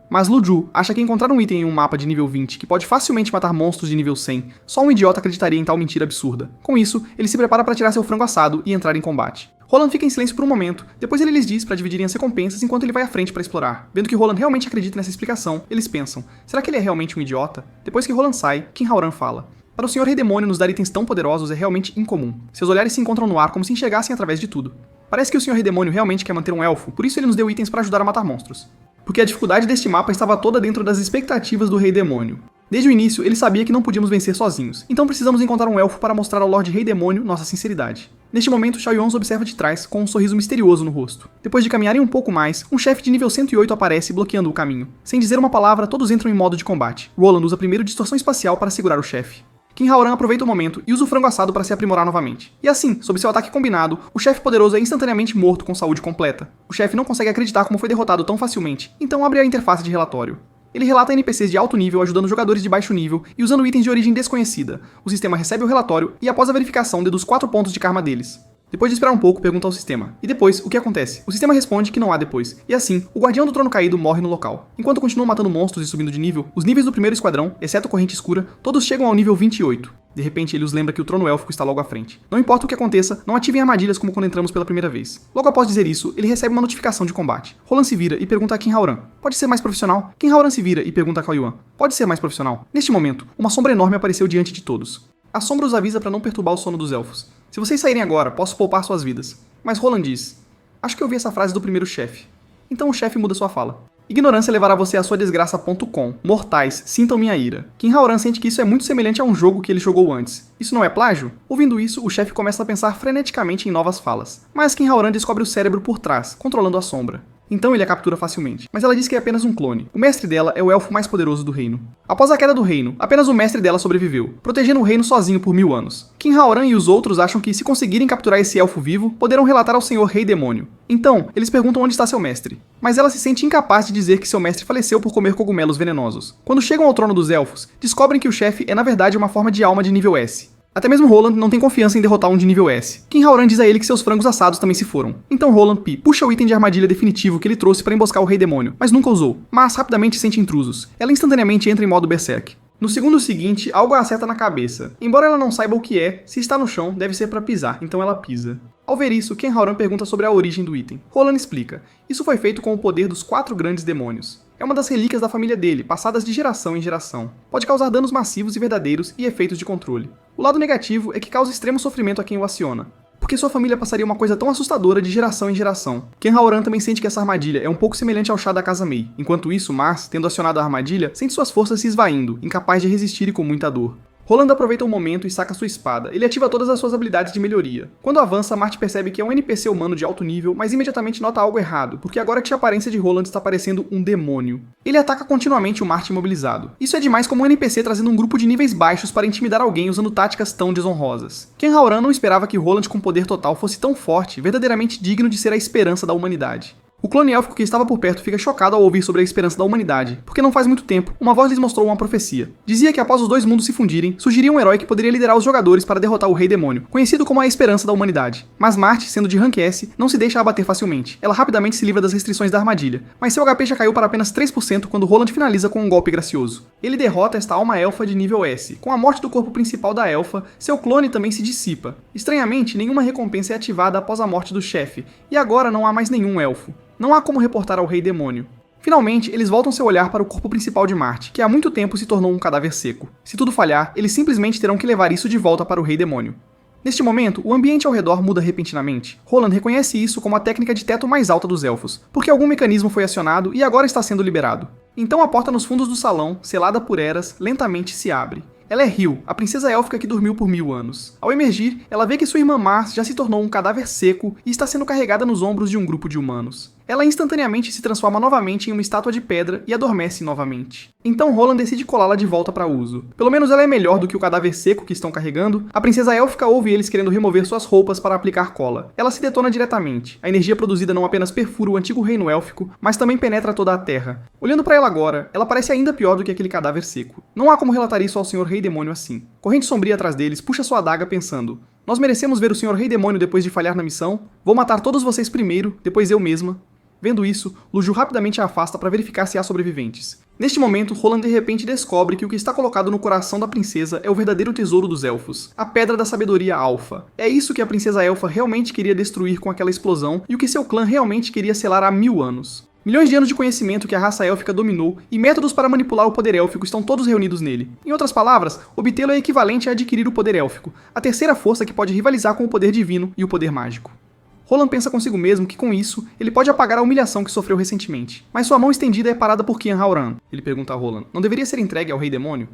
Mas Lu Ju acha que encontrar um item em um mapa de nível 20 que pode facilmente matar monstros de nível 100, só um idiota acreditaria em tal mentira absurda. Com isso, ele se prepara para tirar seu frango assado e entrar em combate. Roland fica em silêncio por um momento, depois ele lhes diz para dividirem as recompensas enquanto ele vai à frente para explorar. Vendo que Roland realmente acredita nessa explicação, eles pensam: será que ele é realmente um idiota? Depois que Roland sai, Kinhauran fala: para o Sr. Rei Demônio nos dar itens tão poderosos é realmente incomum. Seus olhares se encontram no ar como se enxergassem através de tudo. Parece que o Sr. Rei Demônio realmente quer manter um elfo, por isso ele nos deu itens para ajudar a matar monstros. Porque a dificuldade deste mapa estava toda dentro das expectativas do Rei Demônio. Desde o início, ele sabia que não podíamos vencer sozinhos, então precisamos encontrar um elfo para mostrar ao Lorde Rei Demônio nossa sinceridade. Neste momento, Xiao Yuan os observa de trás, com um sorriso misterioso no rosto. Depois de caminharem um pouco mais, um chefe de nível 108 aparece, bloqueando o caminho. Sem dizer uma palavra, todos entram em modo de combate. Roland usa primeiro distorção espacial para segurar o chefe. Kinhauran aproveita o momento e usa o frango assado para se aprimorar novamente. E assim, sob seu ataque combinado, o chefe poderoso é instantaneamente morto com saúde completa. O chefe não consegue acreditar como foi derrotado tão facilmente, então abre a interface de relatório. Ele relata NPCs de alto nível ajudando jogadores de baixo nível e usando itens de origem desconhecida. O sistema recebe o relatório e, após a verificação, deduz 4 pontos de karma deles. Depois de esperar um pouco, pergunta ao sistema: e depois, o que acontece? O sistema responde que não há depois. E assim, o Guardião do Trono Caído morre no local. Enquanto continuam matando monstros e subindo de nível, os níveis do primeiro esquadrão, exceto Corrente Escura, todos chegam ao nível 28. De repente, ele os lembra que o trono élfico está logo à frente. Não importa o que aconteça, não ativem armadilhas como quando entramos pela primeira vez. Logo após dizer isso, ele recebe uma notificação de combate. Roland se vira e pergunta a Kinhauran: pode ser mais profissional? Kinhauran se vira e pergunta a Cao Yuan: pode ser mais profissional? Neste momento, uma sombra enorme apareceu diante de todos. A sombra os avisa para não perturbar o sono dos elfos. Se vocês saírem agora, posso poupar suas vidas. Mas Roland diz: acho que eu ouvi essa frase do primeiro chefe. Então o chefe muda sua fala. Ignorância levará você à sua desgraça.com. Mortais, sintam minha ira. Kinhauran sente que isso é muito semelhante a um jogo que ele jogou antes. Isso não é plágio? Ouvindo isso, o chefe começa a pensar freneticamente em novas falas. Mas Kinhauran descobre o cérebro por trás, controlando a sombra. Então ele a captura facilmente, mas ela diz que é apenas um clone. O mestre dela é o elfo mais poderoso do reino. Após a queda do reino, apenas o mestre dela sobreviveu, protegendo o reino sozinho por 1000 anos. Kinhauran e os outros acham que, se conseguirem capturar esse elfo vivo, poderão relatar ao senhor Rei Demônio. Então, eles perguntam onde está seu mestre. Mas ela se sente incapaz de dizer que seu mestre faleceu por comer cogumelos venenosos. Quando chegam ao trono dos elfos, descobrem que o chefe é na verdade uma forma de alma de nível S. Até mesmo Roland não tem confiança em derrotar um de nível S. Kinhauran diz a ele que seus frangos assados também se foram. Então Roland puxa o item de armadilha definitivo que ele trouxe para emboscar o Rei Demônio, mas nunca usou. Mas rapidamente sente intrusos. Ela instantaneamente entra em modo berserk. No segundo seguinte, algo a acerta na cabeça. Embora ela não saiba o que é, se está no chão, deve ser para pisar, então ela pisa. Ao ver isso, Kinhauran pergunta sobre a origem do item. Roland explica: isso foi feito com o poder dos 4 grandes demônios. É uma das relíquias da família dele, passadas de geração em geração. Pode causar danos massivos e verdadeiros e efeitos de controle. O lado negativo é que causa extremo sofrimento a quem o aciona, porque sua família passaria uma coisa tão assustadora de geração em geração. Kinhauran também sente que essa armadilha é um pouco semelhante ao chá da Casa Mei. Enquanto isso, Mars, tendo acionado a armadilha, sente suas forças se esvaindo, incapaz de resistir e com muita dor. Roland aproveita o momento e saca sua espada. Ele ativa todas as suas habilidades de melhoria. Quando avança, Marte percebe que é um NPC humano de alto nível, mas imediatamente nota algo errado, porque agora que a aparência de Roland está parecendo um demônio. Ele ataca continuamente o Marte imobilizado. Isso é demais como um NPC trazendo um grupo de níveis baixos para intimidar alguém usando táticas tão desonrosas. Kinhauran não esperava que Roland com poder total fosse tão forte, verdadeiramente digno de ser a esperança da humanidade. O clone élfico que estava por perto fica chocado ao ouvir sobre a esperança da humanidade, porque não faz muito tempo, uma voz lhes mostrou uma profecia. Dizia que após os dois mundos se fundirem, surgiria um herói que poderia liderar os jogadores para derrotar o Rei Demônio, conhecido como a esperança da humanidade. Mas Marte, sendo de rank S, não se deixa abater facilmente. Ela rapidamente se livra das restrições da armadilha, mas seu HP já caiu para apenas 3% quando Roland finaliza com um golpe gracioso. Ele derrota esta alma elfa de nível S. Com a morte do corpo principal da elfa, seu clone também se dissipa. Estranhamente, nenhuma recompensa é ativada após a morte do chefe, e agora não há mais nenhum elfo. Não há como reportar ao Rei Demônio. Finalmente, eles voltam seu olhar para o corpo principal de Marte, que há muito tempo se tornou um cadáver seco. Se tudo falhar, eles simplesmente terão que levar isso de volta para o Rei Demônio. Neste momento, o ambiente ao redor muda repentinamente. Roland reconhece isso como a técnica de teto mais alta dos elfos, porque algum mecanismo foi acionado e agora está sendo liberado. Então a porta nos fundos do salão, selada por eras, lentamente se abre. Ela é Hyl, a princesa élfica que dormiu por 1000 anos. Ao emergir, ela vê que sua irmã Mars já se tornou um cadáver seco e está sendo carregada nos ombros de um grupo de humanos. Ela instantaneamente se transforma novamente em uma estátua de pedra e adormece novamente. Então Roland decide colá-la de volta para uso. Pelo menos ela é melhor do que o cadáver seco que estão carregando. A princesa élfica ouve eles querendo remover suas roupas para aplicar cola. Ela se detona diretamente. A energia produzida não apenas perfura o antigo reino élfico, mas também penetra toda a terra. Olhando para ela agora, ela parece ainda pior do que aquele cadáver seco. Não há como relatar isso ao senhor Rei Demônio assim. Corrente Sombria atrás deles puxa sua adaga pensando: nós merecemos ver o senhor Rei Demônio depois de falhar na missão? Vou matar todos vocês primeiro, depois eu mesma. Vendo isso, Luju rapidamente a afasta para verificar se há sobreviventes. Neste momento, Roland de repente descobre que o que está colocado no coração da princesa é o verdadeiro tesouro dos elfos, a Pedra da Sabedoria Alfa. É isso que a princesa elfa realmente queria destruir com aquela explosão e o que seu clã realmente queria selar há 1000 anos. Milhões de anos de conhecimento que a raça élfica dominou e métodos para manipular o poder élfico estão todos reunidos nele. Em outras palavras, obtê-lo é equivalente a adquirir o poder élfico, a terceira força que pode rivalizar com o poder divino e o poder mágico. Roland pensa consigo mesmo que com isso, ele pode apagar a humilhação que sofreu recentemente. Mas sua mão estendida é parada por Kinhauran. Ele pergunta a Roland: não deveria ser entregue ao Rei Demônio?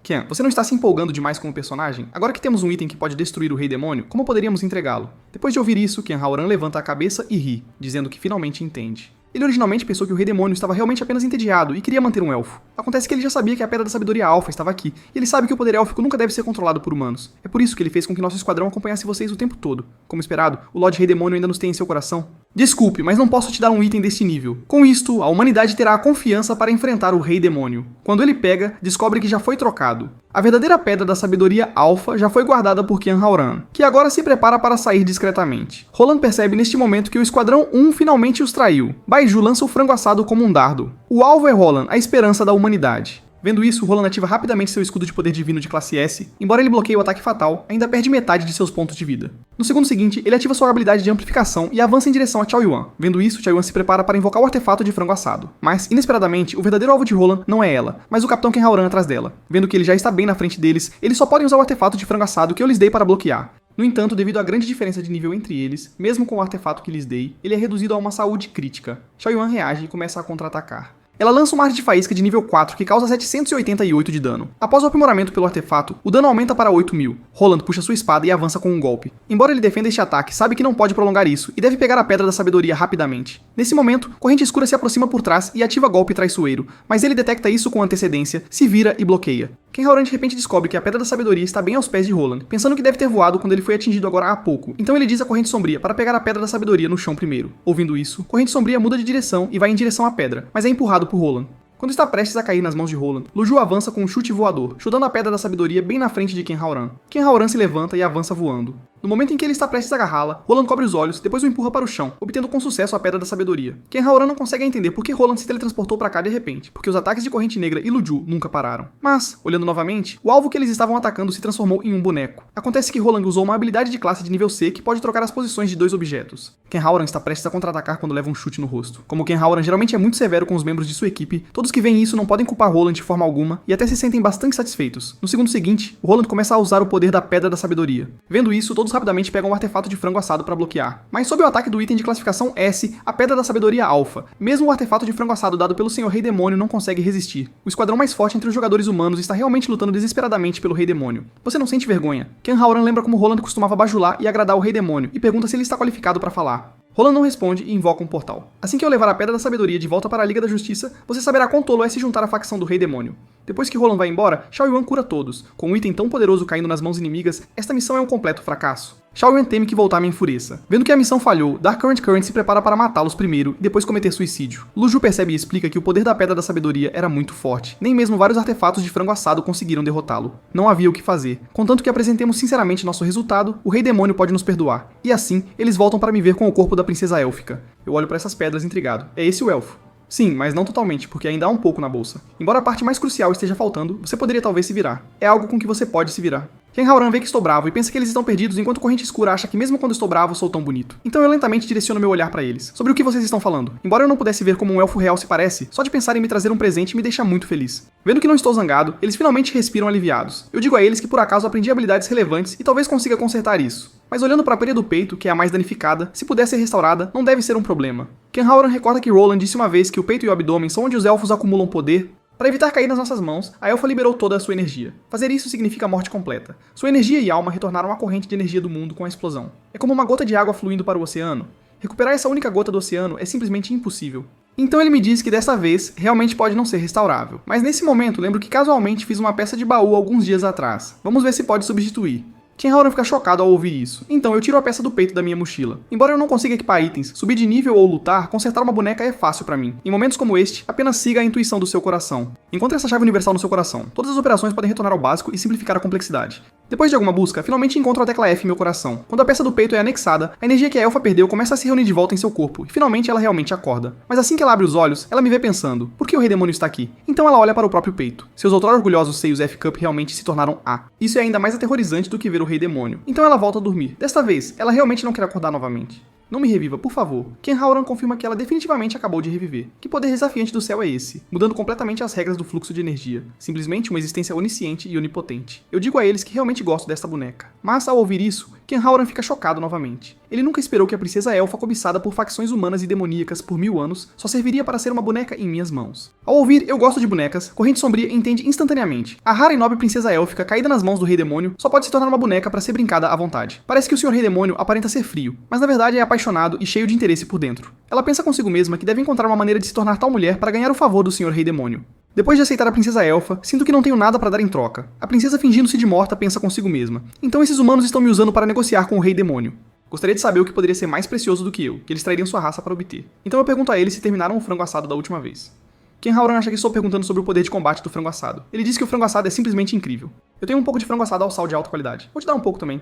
Kian, você não está se empolgando demais com o personagem? Agora que temos um item que pode destruir o Rei Demônio, como poderíamos entregá-lo? Depois de ouvir isso, Kinhauran levanta a cabeça e ri, dizendo que finalmente entende. Ele originalmente pensou que o Rei Demônio estava realmente apenas entediado e queria manter um elfo. Acontece que ele já sabia que a Pedra da Sabedoria Alfa estava aqui, e ele sabe que o poder élfico nunca deve ser controlado por humanos. É por isso que ele fez com que nosso esquadrão acompanhasse vocês o tempo todo. Como esperado, o Lorde Rei Demônio ainda nos tem em seu coração. Desculpe, mas não posso te dar um item deste nível. Com isto, a humanidade terá a confiança para enfrentar o Rei Demônio. Quando ele pega, descobre que já foi trocado. A verdadeira Pedra da Sabedoria Alfa já foi guardada por Kinhauran, que agora se prepara para sair discretamente. Roland percebe neste momento que o Esquadrão 1 finalmente os traiu. Baiju lança o frango assado como um dardo. O alvo é Roland, a esperança da humanidade. Vendo isso, Roland ativa rapidamente seu escudo de poder divino de classe S. Embora ele bloqueie o ataque fatal, ainda perde metade de seus pontos de vida. No segundo seguinte, ele ativa sua habilidade de amplificação e avança em direção a Chao Yuan. Vendo isso, Chao Yuan se prepara para invocar o artefato de frango assado. Mas, inesperadamente, o verdadeiro alvo de Roland não é ela, mas o Capitão Ken Haoran atrás dela. Vendo que ele já está bem na frente deles, eles só podem usar o artefato de frango assado que eu lhes dei para bloquear. No entanto, devido à grande diferença de nível entre eles, mesmo com o artefato que lhes dei, ele é reduzido a uma saúde crítica. Chao Yuan reage e começa a contra-atacar. Ela lança uma arte de faísca de nível 4 que causa 788 de dano. Após o aprimoramento pelo artefato, o dano aumenta para 8.000. Roland puxa sua espada e avança com um golpe. Embora ele defenda este ataque, sabe que não pode prolongar isso e deve pegar a Pedra da Sabedoria rapidamente. Nesse momento, Corrente Escura se aproxima por trás e ativa golpe traiçoeiro, mas ele detecta isso com antecedência, se vira e bloqueia. Ken Haoran de repente descobre que a Pedra da Sabedoria está bem aos pés de Roland, pensando que deve ter voado quando ele foi atingido agora há pouco. Então ele diz à Corrente Sombria para pegar a Pedra da Sabedoria no chão primeiro. Ouvindo isso, Corrente Sombria muda de direção e vai em direção à pedra, mas é empurrado por Roland. Quando está prestes a cair nas mãos de Roland, Lu Ju avança com um chute voador, chutando a Pedra da Sabedoria bem na frente de Ken Haoran. Ken Haoran se levanta e avança voando. No momento em que ele está prestes a agarrá-la, Roland cobre os olhos, depois o empurra para o chão, obtendo com sucesso a Pedra da Sabedoria. Ken Haoran não consegue entender por que Roland se teletransportou para cá de repente, porque os ataques de Corrente Negra e Lu Ju nunca pararam. Mas, olhando novamente, o alvo que eles estavam atacando se transformou em um boneco. Acontece que Roland usou uma habilidade de classe de nível C que pode trocar as posições de dois objetos. Ken Haoran está prestes a contra-atacar quando leva um chute no rosto. Como Ken Haoran geralmente é muito severo com os membros de sua equipe, todos que veem isso não podem culpar Roland de forma alguma e até se sentem bastante satisfeitos. No segundo seguinte, o Roland começa a usar o poder da Pedra da Sabedoria. Vendo isso, todos rapidamente pegam o artefato de frango assado para bloquear. Mas sob o ataque do item de classificação S, a Pedra da Sabedoria Alpha, mesmo o artefato de frango assado dado pelo Senhor Rei Demônio não consegue resistir. O esquadrão mais forte entre os jogadores humanos está realmente lutando desesperadamente pelo Rei Demônio. Você não sente vergonha? Ken Haoran lembra como Roland costumava bajular e agradar o Rei Demônio e pergunta se ele está qualificado para falar. Roland não responde e invoca um portal. Assim que eu levar a Pedra da Sabedoria de volta para a Liga da Justiça, você saberá quão tolo é se juntar à facção do Rei Demônio. Depois que Roland vai embora, Chao Yuan cura todos. Com um item tão poderoso caindo nas mãos inimigas, esta missão é um completo fracasso. Chao Yuan teme que voltar me enfureça. Vendo que a missão falhou, Dark Current se prepara para matá-los primeiro e depois cometer suicídio. Lu Ju percebe e explica que o poder da Pedra da Sabedoria era muito forte. Nem mesmo vários artefatos de frango assado conseguiram derrotá-lo. Não havia o que fazer. Contanto que apresentemos sinceramente nosso resultado, o Rei Demônio pode nos perdoar. E assim, eles voltam para me ver com o corpo da princesa élfica. Eu olho para essas pedras intrigado. É esse o elfo? Sim, mas não totalmente, porque ainda há um pouco na bolsa. Embora a parte mais crucial esteja faltando, você poderia talvez se virar. É algo com que você pode se virar. Ken Haoran vê que estou bravo e pensa que eles estão perdidos, enquanto Corrente Escura acha que mesmo quando estou bravo sou tão bonito. Então eu lentamente direciono meu olhar para eles. Sobre o que vocês estão falando? Embora eu não pudesse ver como um elfo real se parece, só de pensar em me trazer um presente me deixa muito feliz. Vendo que não estou zangado, eles finalmente respiram aliviados. Eu digo a eles que por acaso aprendi habilidades relevantes e talvez consiga consertar isso. Mas olhando para a pele do peito, que é a mais danificada, se puder ser restaurada, não deve ser um problema. Ken Haoran recorda que Roland disse uma vez que o peito e o abdômen são onde os elfos acumulam poder. Para evitar cair nas nossas mãos, a elfa liberou toda a sua energia. Fazer isso significa morte completa. Sua energia e alma retornaram à corrente de energia do mundo com a explosão. É como uma gota de água fluindo para o oceano. Recuperar essa única gota do oceano é simplesmente impossível. Então ele me diz que dessa vez realmente pode não ser restaurável. Mas nesse momento lembro que casualmente fiz uma peça de baú alguns dias atrás. Vamos ver se pode substituir. Ken Haoran fica chocado ao ouvir isso, então eu tiro a peça do peito da minha mochila. Embora eu não consiga equipar itens, subir de nível ou lutar, consertar uma boneca é fácil pra mim. Em momentos como este, apenas siga a intuição do seu coração. Encontre essa chave universal no seu coração. Todas as operações podem retornar ao básico e simplificar a complexidade. Depois de alguma busca, finalmente encontro a tecla F em meu coração. Quando a peça do peito é anexada, a energia que a elfa perdeu começa a se reunir de volta em seu corpo, e finalmente ela realmente acorda. Mas assim que ela abre os olhos, ela me vê pensando, por que o Rei Demônio está aqui? Então ela olha para o próprio peito. Seus outrora orgulhosos seios F-Cup realmente se tornaram A. Isso é ainda mais aterrorizante do que ver o Rei Demônio. Então ela volta a dormir. Desta vez, ela realmente não quer acordar novamente. Não me reviva, por favor. Ken Haoran confirma que ela definitivamente acabou de reviver. Que poder desafiante do céu é esse? Mudando completamente as regras do fluxo de energia. Simplesmente uma existência onisciente e onipotente. Eu digo a eles que realmente gosto desta boneca. Mas, ao ouvir isso, Ken Haoran fica chocado novamente. Ele nunca esperou que a princesa elfa cobiçada por facções humanas e demoníacas por 1000 anos só serviria para ser uma boneca em minhas mãos. Ao ouvir eu gosto de bonecas, Corrente Sombria entende instantaneamente. A rara e nobre princesa élfica caída nas mãos do Rei Demônio só pode se tornar uma boneca para ser brincada à vontade. Parece que o Senhor Rei Demônio aparenta ser frio, mas na verdade é apaixonado e cheio de interesse por dentro. Ela pensa consigo mesma que deve encontrar uma maneira de se tornar tal mulher para ganhar o favor do Senhor Rei Demônio. Depois de aceitar a princesa elfa, sinto que não tenho nada para dar em troca. A princesa fingindo-se de morta pensa consigo mesma. Então esses humanos estão me usando para negociar com o Rei Demônio. Gostaria de saber o que poderia ser mais precioso do que eu, que eles trairiam sua raça para obter. Então eu pergunto a eles se terminaram o frango assado da última vez. Ken Haoran acha que estou perguntando sobre o poder de combate do frango assado. Ele diz que o frango assado é simplesmente incrível. Eu tenho um pouco de frango assado ao sal de alta qualidade. Vou te dar um pouco também.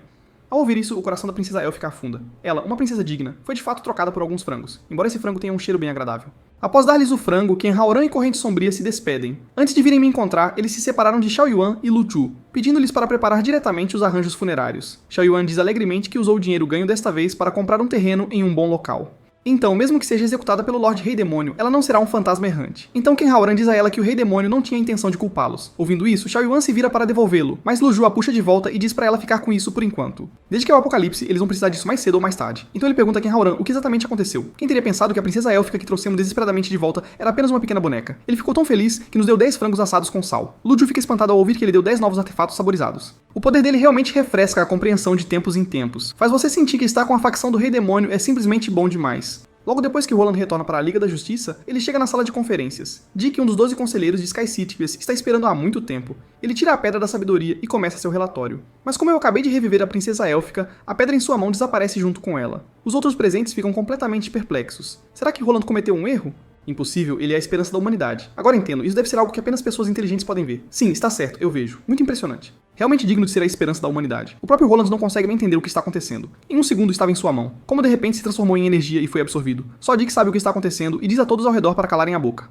Ao ouvir isso, o coração da princesa élfica afunda. Ela, uma princesa digna, foi de fato trocada por alguns frangos, embora esse frango tenha um cheiro bem agradável. Após dar-lhes o frango, Ken Haoran e Corrente Sombria se despedem. Antes de virem me encontrar, eles se separaram de Xiao Yuan e Lu Chu, pedindo-lhes para preparar diretamente os arranjos funerários. Xiao Yuan diz alegremente que usou o dinheiro ganho desta vez para comprar um terreno em um bom local. Então, mesmo que seja executada pelo Lorde Rei Demônio, ela não será um fantasma errante. Então Ken Haoran diz a ela que o Rei Demônio não tinha a intenção de culpá-los. Ouvindo isso, Xiao Yuan se vira para devolvê-lo, mas Lu Ju a puxa de volta e diz para ela ficar com isso por enquanto. Desde que é o apocalipse, eles vão precisar disso mais cedo ou mais tarde. Então ele pergunta a Ken Haoran o que exatamente aconteceu. Quem teria pensado que a princesa élfica que trouxemos desesperadamente de volta era apenas uma pequena boneca? Ele ficou tão feliz que nos deu 10 frangos assados com sal. Lu Ju fica espantada ao ouvir que ele deu 10 novos artefatos saborizados. O poder dele realmente refresca a compreensão de tempos em tempos. Faz você sentir que estar com a facção do Rei Demônio é simplesmente bom demais. Logo depois que Roland retorna para a Liga da Justiça, ele chega na sala de conferências. Dick, um dos 12 conselheiros de Sky City, está esperando há muito tempo. Ele tira a Pedra da Sabedoria e começa seu relatório. Mas como eu acabei de reviver a princesa élfica, a pedra em sua mão desaparece junto com ela. Os outros presentes ficam completamente perplexos. Será que Roland cometeu um erro? Impossível, ele é a esperança da humanidade. Agora entendo, isso deve ser algo que apenas pessoas inteligentes podem ver. Sim, está certo, eu vejo. Muito impressionante. Realmente digno de ser a esperança da humanidade. O próprio Roland não consegue entender o que está acontecendo. Em um segundo estava em sua mão. Como de repente se transformou em energia e foi absorvido. Só Dick sabe o que está acontecendo e diz a todos ao redor para calarem a boca.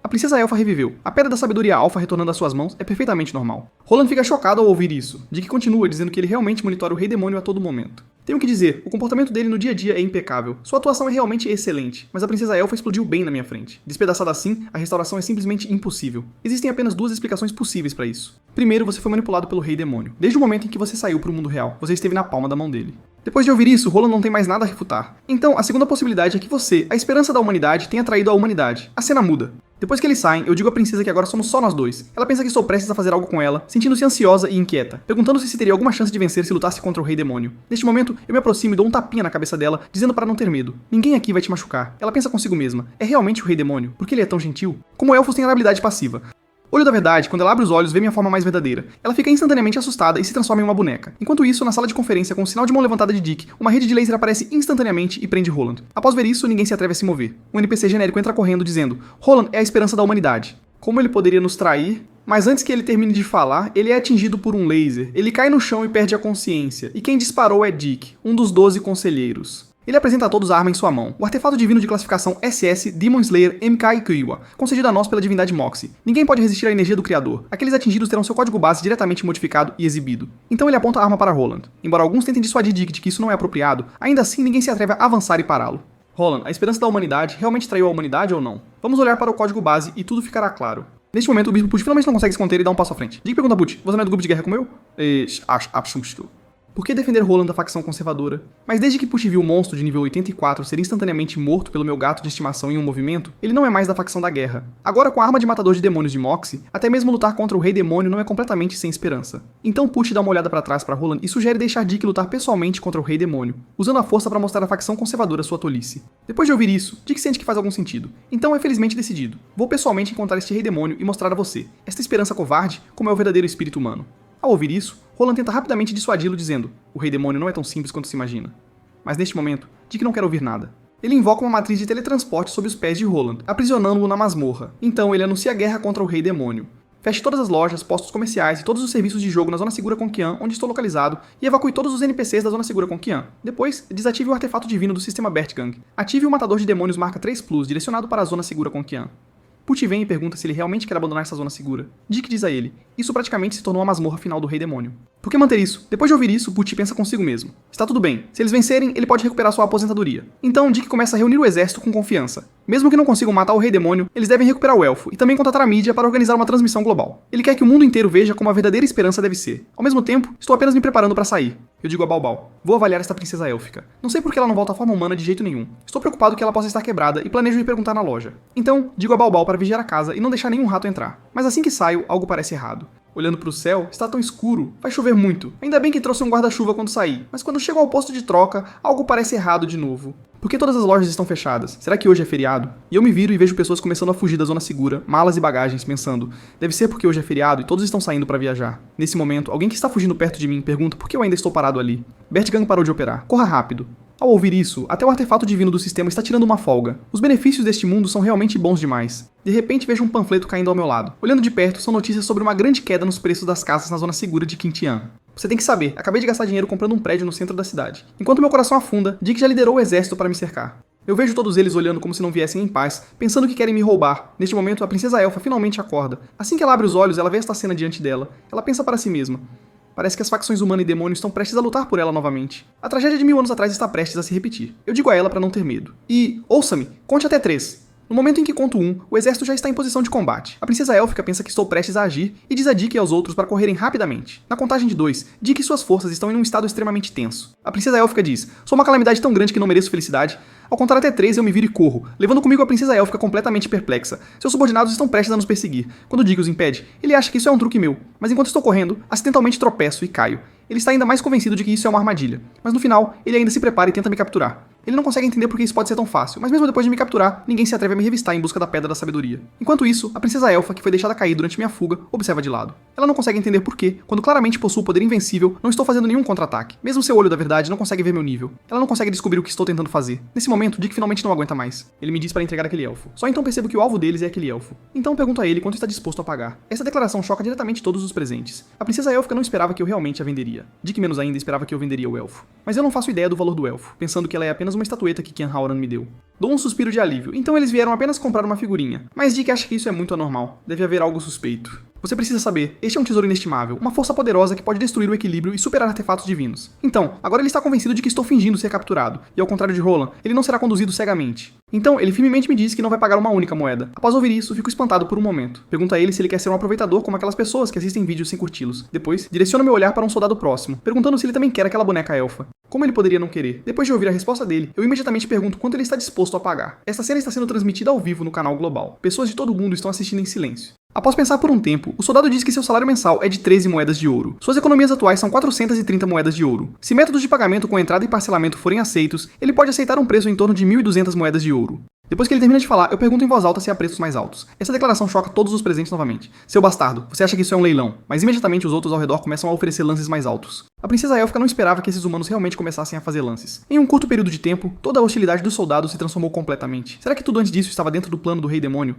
A princesa Elfa reviveu. A Pedra da Sabedoria Alfa retornando às suas mãos é perfeitamente normal. Roland fica chocado ao ouvir isso. Dick continua dizendo que ele realmente monitora o Rei Demônio a todo momento. Tenho que dizer, o comportamento dele no dia a dia é impecável. Sua atuação é realmente excelente, mas a princesa Elfa explodiu bem na minha frente. Despedaçada assim, a restauração é simplesmente impossível. Existem apenas duas explicações possíveis para isso. Primeiro, você foi manipulado pelo Rei Demônio. Desde o momento em que você saiu para o mundo real, você esteve na palma da mão dele. Depois de ouvir isso, Roland não tem mais nada a refutar. Então, a segunda possibilidade é que você, a esperança da humanidade, tenha traído a humanidade. A cena muda. Depois que eles saem, eu digo à princesa que agora somos só nós dois. Ela pensa que estou prestes a fazer algo com ela, sentindo-se ansiosa e inquieta, perguntando-se se teria alguma chance de vencer se lutasse contra o Rei Demônio. Neste momento, eu me aproximo e dou um tapinha na cabeça dela, dizendo para não ter medo. Ninguém aqui vai te machucar. Ela pensa consigo mesma. É realmente o Rei Demônio? Por que ele é tão gentil? Como elfos têm a habilidade passiva. Olho da Verdade, quando ela abre os olhos, vê minha forma mais verdadeira. Ela fica instantaneamente assustada e se transforma em uma boneca. Enquanto isso, na sala de conferência, com o sinal de mão levantada de Dick, uma rede de laser aparece instantaneamente e prende Roland. Após ver isso, ninguém se atreve a se mover. Um NPC genérico entra correndo, dizendo: Roland é a esperança da humanidade. Como ele poderia nos trair? Mas antes que ele termine de falar, ele é atingido por um laser. Ele cai no chão e perde a consciência. E quem disparou é Dick, um dos 12 conselheiros. Ele apresenta a todos a arma em sua mão, o artefato divino de classificação SS Demon Slayer MK Kiowa, concedido a nós pela divindade Moxie. Ninguém pode resistir à energia do Criador. Aqueles atingidos terão seu código base diretamente modificado e exibido. Então ele aponta a arma para Roland. Embora alguns tentem dissuadir Dick de que isso não é apropriado, ainda assim ninguém se atreve a avançar e pará-lo. Roland, a esperança da humanidade realmente traiu a humanidade ou não? Vamos olhar para o código base e tudo ficará claro. Neste momento, o Bispo Puth finalmente não consegue se conter e dá um passo à frente. Dick pergunta a Puth: você não é do grupo de guerra como eu? Acho que estou. Por que defender Roland da facção conservadora? Mas desde que Puth viu o monstro de nível 84 ser instantaneamente morto pelo meu gato de estimação em um movimento, ele não é mais da facção da guerra. Agora, com a arma de matador de demônios de Moxie, até mesmo lutar contra o Rei Demônio não é completamente sem esperança. Então Puth dá uma olhada para trás para Roland e sugere deixar Dick lutar pessoalmente contra o Rei Demônio, usando a força para mostrar à facção conservadora sua tolice. Depois de ouvir isso, Dick sente que faz algum sentido. Então é felizmente decidido. Vou pessoalmente encontrar este Rei Demônio e mostrar a você, esta esperança covarde, como é o verdadeiro espírito humano. Ao ouvir isso, Roland tenta rapidamente dissuadi-lo dizendo: o Rei Demônio não é tão simples quanto se imagina. Mas neste momento, Dick não quer ouvir nada. Ele invoca uma matriz de teletransporte sob os pés de Roland, aprisionando-o na masmorra. Então ele anuncia a guerra contra o Rei Demônio. Feche todas as lojas, postos comerciais e todos os serviços de jogo na Zona Segura Conquian, onde estou localizado, e evacue todos os NPCs da Zona Segura Conquian. Depois, desative o artefato divino do sistema Bertgang. Ative o matador de demônios marca 3 Plus, direcionado para a Zona Segura Conquian. Puth vem e pergunta se ele realmente quer abandonar essa zona segura. Dick diz a ele: isso praticamente se tornou a masmorra final do Rei Demônio. Por que manter isso? Depois de ouvir isso, Puth pensa consigo mesmo. Está tudo bem. Se eles vencerem, ele pode recuperar sua aposentadoria. Então Dick começa a reunir o exército com confiança. Mesmo que não consigam matar o Rei Demônio, eles devem recuperar o elfo e também contratar a mídia para organizar uma transmissão global. Ele quer que o mundo inteiro veja como a verdadeira esperança deve ser. Ao mesmo tempo, estou apenas me preparando para sair. Eu digo a Balbal: vou avaliar esta princesa élfica. Não sei por que ela não volta à forma humana de jeito nenhum. Estou preocupado que ela possa estar quebrada e planejo me perguntar na loja. Então, digo a Balbal para vigiar a casa e não deixar nenhum rato entrar. Mas assim que saio, algo parece errado. Olhando para o céu, está tão escuro. Vai chover muito. Ainda bem que trouxe um guarda-chuva quando saí. Mas quando chego ao posto de troca, algo parece errado de novo. Por que todas as lojas estão fechadas? Será que hoje é feriado? E eu me viro e vejo pessoas começando a fugir da zona segura, malas e bagagens, pensando: deve ser porque hoje é feriado e todos estão saindo para viajar. Nesse momento, alguém que está fugindo perto de mim pergunta por que eu ainda estou parado ali. Bertgang parou de operar. Corra rápido. Ao ouvir isso, até o artefato divino do sistema está tirando uma folga. Os benefícios deste mundo são realmente bons demais. De repente vejo um panfleto caindo ao meu lado. Olhando de perto, são notícias sobre uma grande queda nos preços das casas na zona segura de Quintian. Você tem que saber, acabei de gastar dinheiro comprando um prédio no centro da cidade. Enquanto meu coração afunda, Dick já liderou o exército para me cercar. Eu vejo todos eles olhando como se não viessem em paz, pensando que querem me roubar. Neste momento, a princesa elfa finalmente acorda. Assim que ela abre os olhos, ela vê esta cena diante dela. Ela pensa para si mesma. Parece que as facções humana e demônio estão prestes a lutar por ela novamente. A tragédia de 1000 anos atrás está prestes a se repetir. Eu digo a ela para não ter medo. E, ouça-me, conte até 3. No momento em que conto 1, o exército já está em posição de combate. A princesa élfica pensa que estou prestes a agir e diz a Dick e aos outros para correrem rapidamente. Na contagem de 2, Dick e suas forças estão em um estado extremamente tenso. A princesa élfica diz: sou uma calamidade tão grande que não mereço felicidade. Ao contar até 3, eu me viro e corro, levando comigo a princesa élfica completamente perplexa. Seus subordinados estão prestes a nos perseguir. Quando Dick os impede, ele acha que isso é um truque meu, mas enquanto estou correndo, acidentalmente tropeço e caio. Ele está ainda mais convencido de que isso é uma armadilha, mas no final, ele ainda se prepara e tenta me capturar. Ele não consegue entender por que isso pode ser tão fácil, mas mesmo depois de me capturar, ninguém se atreve a me revistar em busca da Pedra da Sabedoria. Enquanto isso, a princesa elfa, que foi deixada cair durante minha fuga, observa de lado. Ela não consegue entender por que, quando claramente possuo poder invencível, não estou fazendo nenhum contra-ataque. Mesmo seu olho da verdade não consegue ver meu nível. Ela não consegue descobrir o que estou tentando fazer. Nesse momento, Dick finalmente não aguenta mais. Ele me diz para entregar aquele elfo. Só então percebo que o alvo deles é aquele elfo. Então pergunto a ele quanto está disposto a pagar. Essa declaração choca diretamente todos os presentes. A princesa élfica não esperava que eu realmente a venderia. Dick menos ainda esperava que eu venderia o elfo. Mas eu não faço ideia do valor do elfo, pensando que ela é apenas uma estatueta que Kian Halloran me deu. Dou um suspiro de alívio, então eles vieram apenas comprar uma figurinha. Mas Dick acha que isso é muito anormal. Deve haver algo suspeito. Você precisa saber, este é um tesouro inestimável, uma força poderosa que pode destruir o equilíbrio e superar artefatos divinos. Então, agora ele está convencido de que estou fingindo ser capturado, e ao contrário de Roland, ele não será conduzido cegamente. Então, ele firmemente me diz que não vai pagar uma única moeda. Após ouvir isso, fico espantado por um momento. Pergunto a ele se ele quer ser um aproveitador como aquelas pessoas que assistem vídeos sem curti-los. Depois, direciono meu olhar para um soldado próximo, perguntando se ele também quer aquela boneca elfa. Como ele poderia não querer? Depois de ouvir a resposta dele, eu imediatamente pergunto quanto ele está disposto a pagar. Esta cena está sendo transmitida ao vivo no canal global. Pessoas de todo o mundo estão assistindo em silêncio. Após pensar por um tempo, o soldado diz que seu salário mensal é de 13 moedas de ouro. Suas economias atuais são 430 moedas de ouro. Se métodos de pagamento com entrada e parcelamento forem aceitos, ele pode aceitar um preço em torno de 1.200 moedas de ouro. Depois que ele termina de falar, eu pergunto em voz alta se há preços mais altos. Essa declaração choca todos os presentes novamente. Seu bastardo, você acha que isso é um leilão? Mas imediatamente os outros ao redor começam a oferecer lances mais altos. A princesa élfica não esperava que esses humanos realmente começassem a fazer lances. Em um curto período de tempo, toda a hostilidade dos soldados se transformou completamente. Será que tudo antes disso estava dentro do plano do Rei Demônio?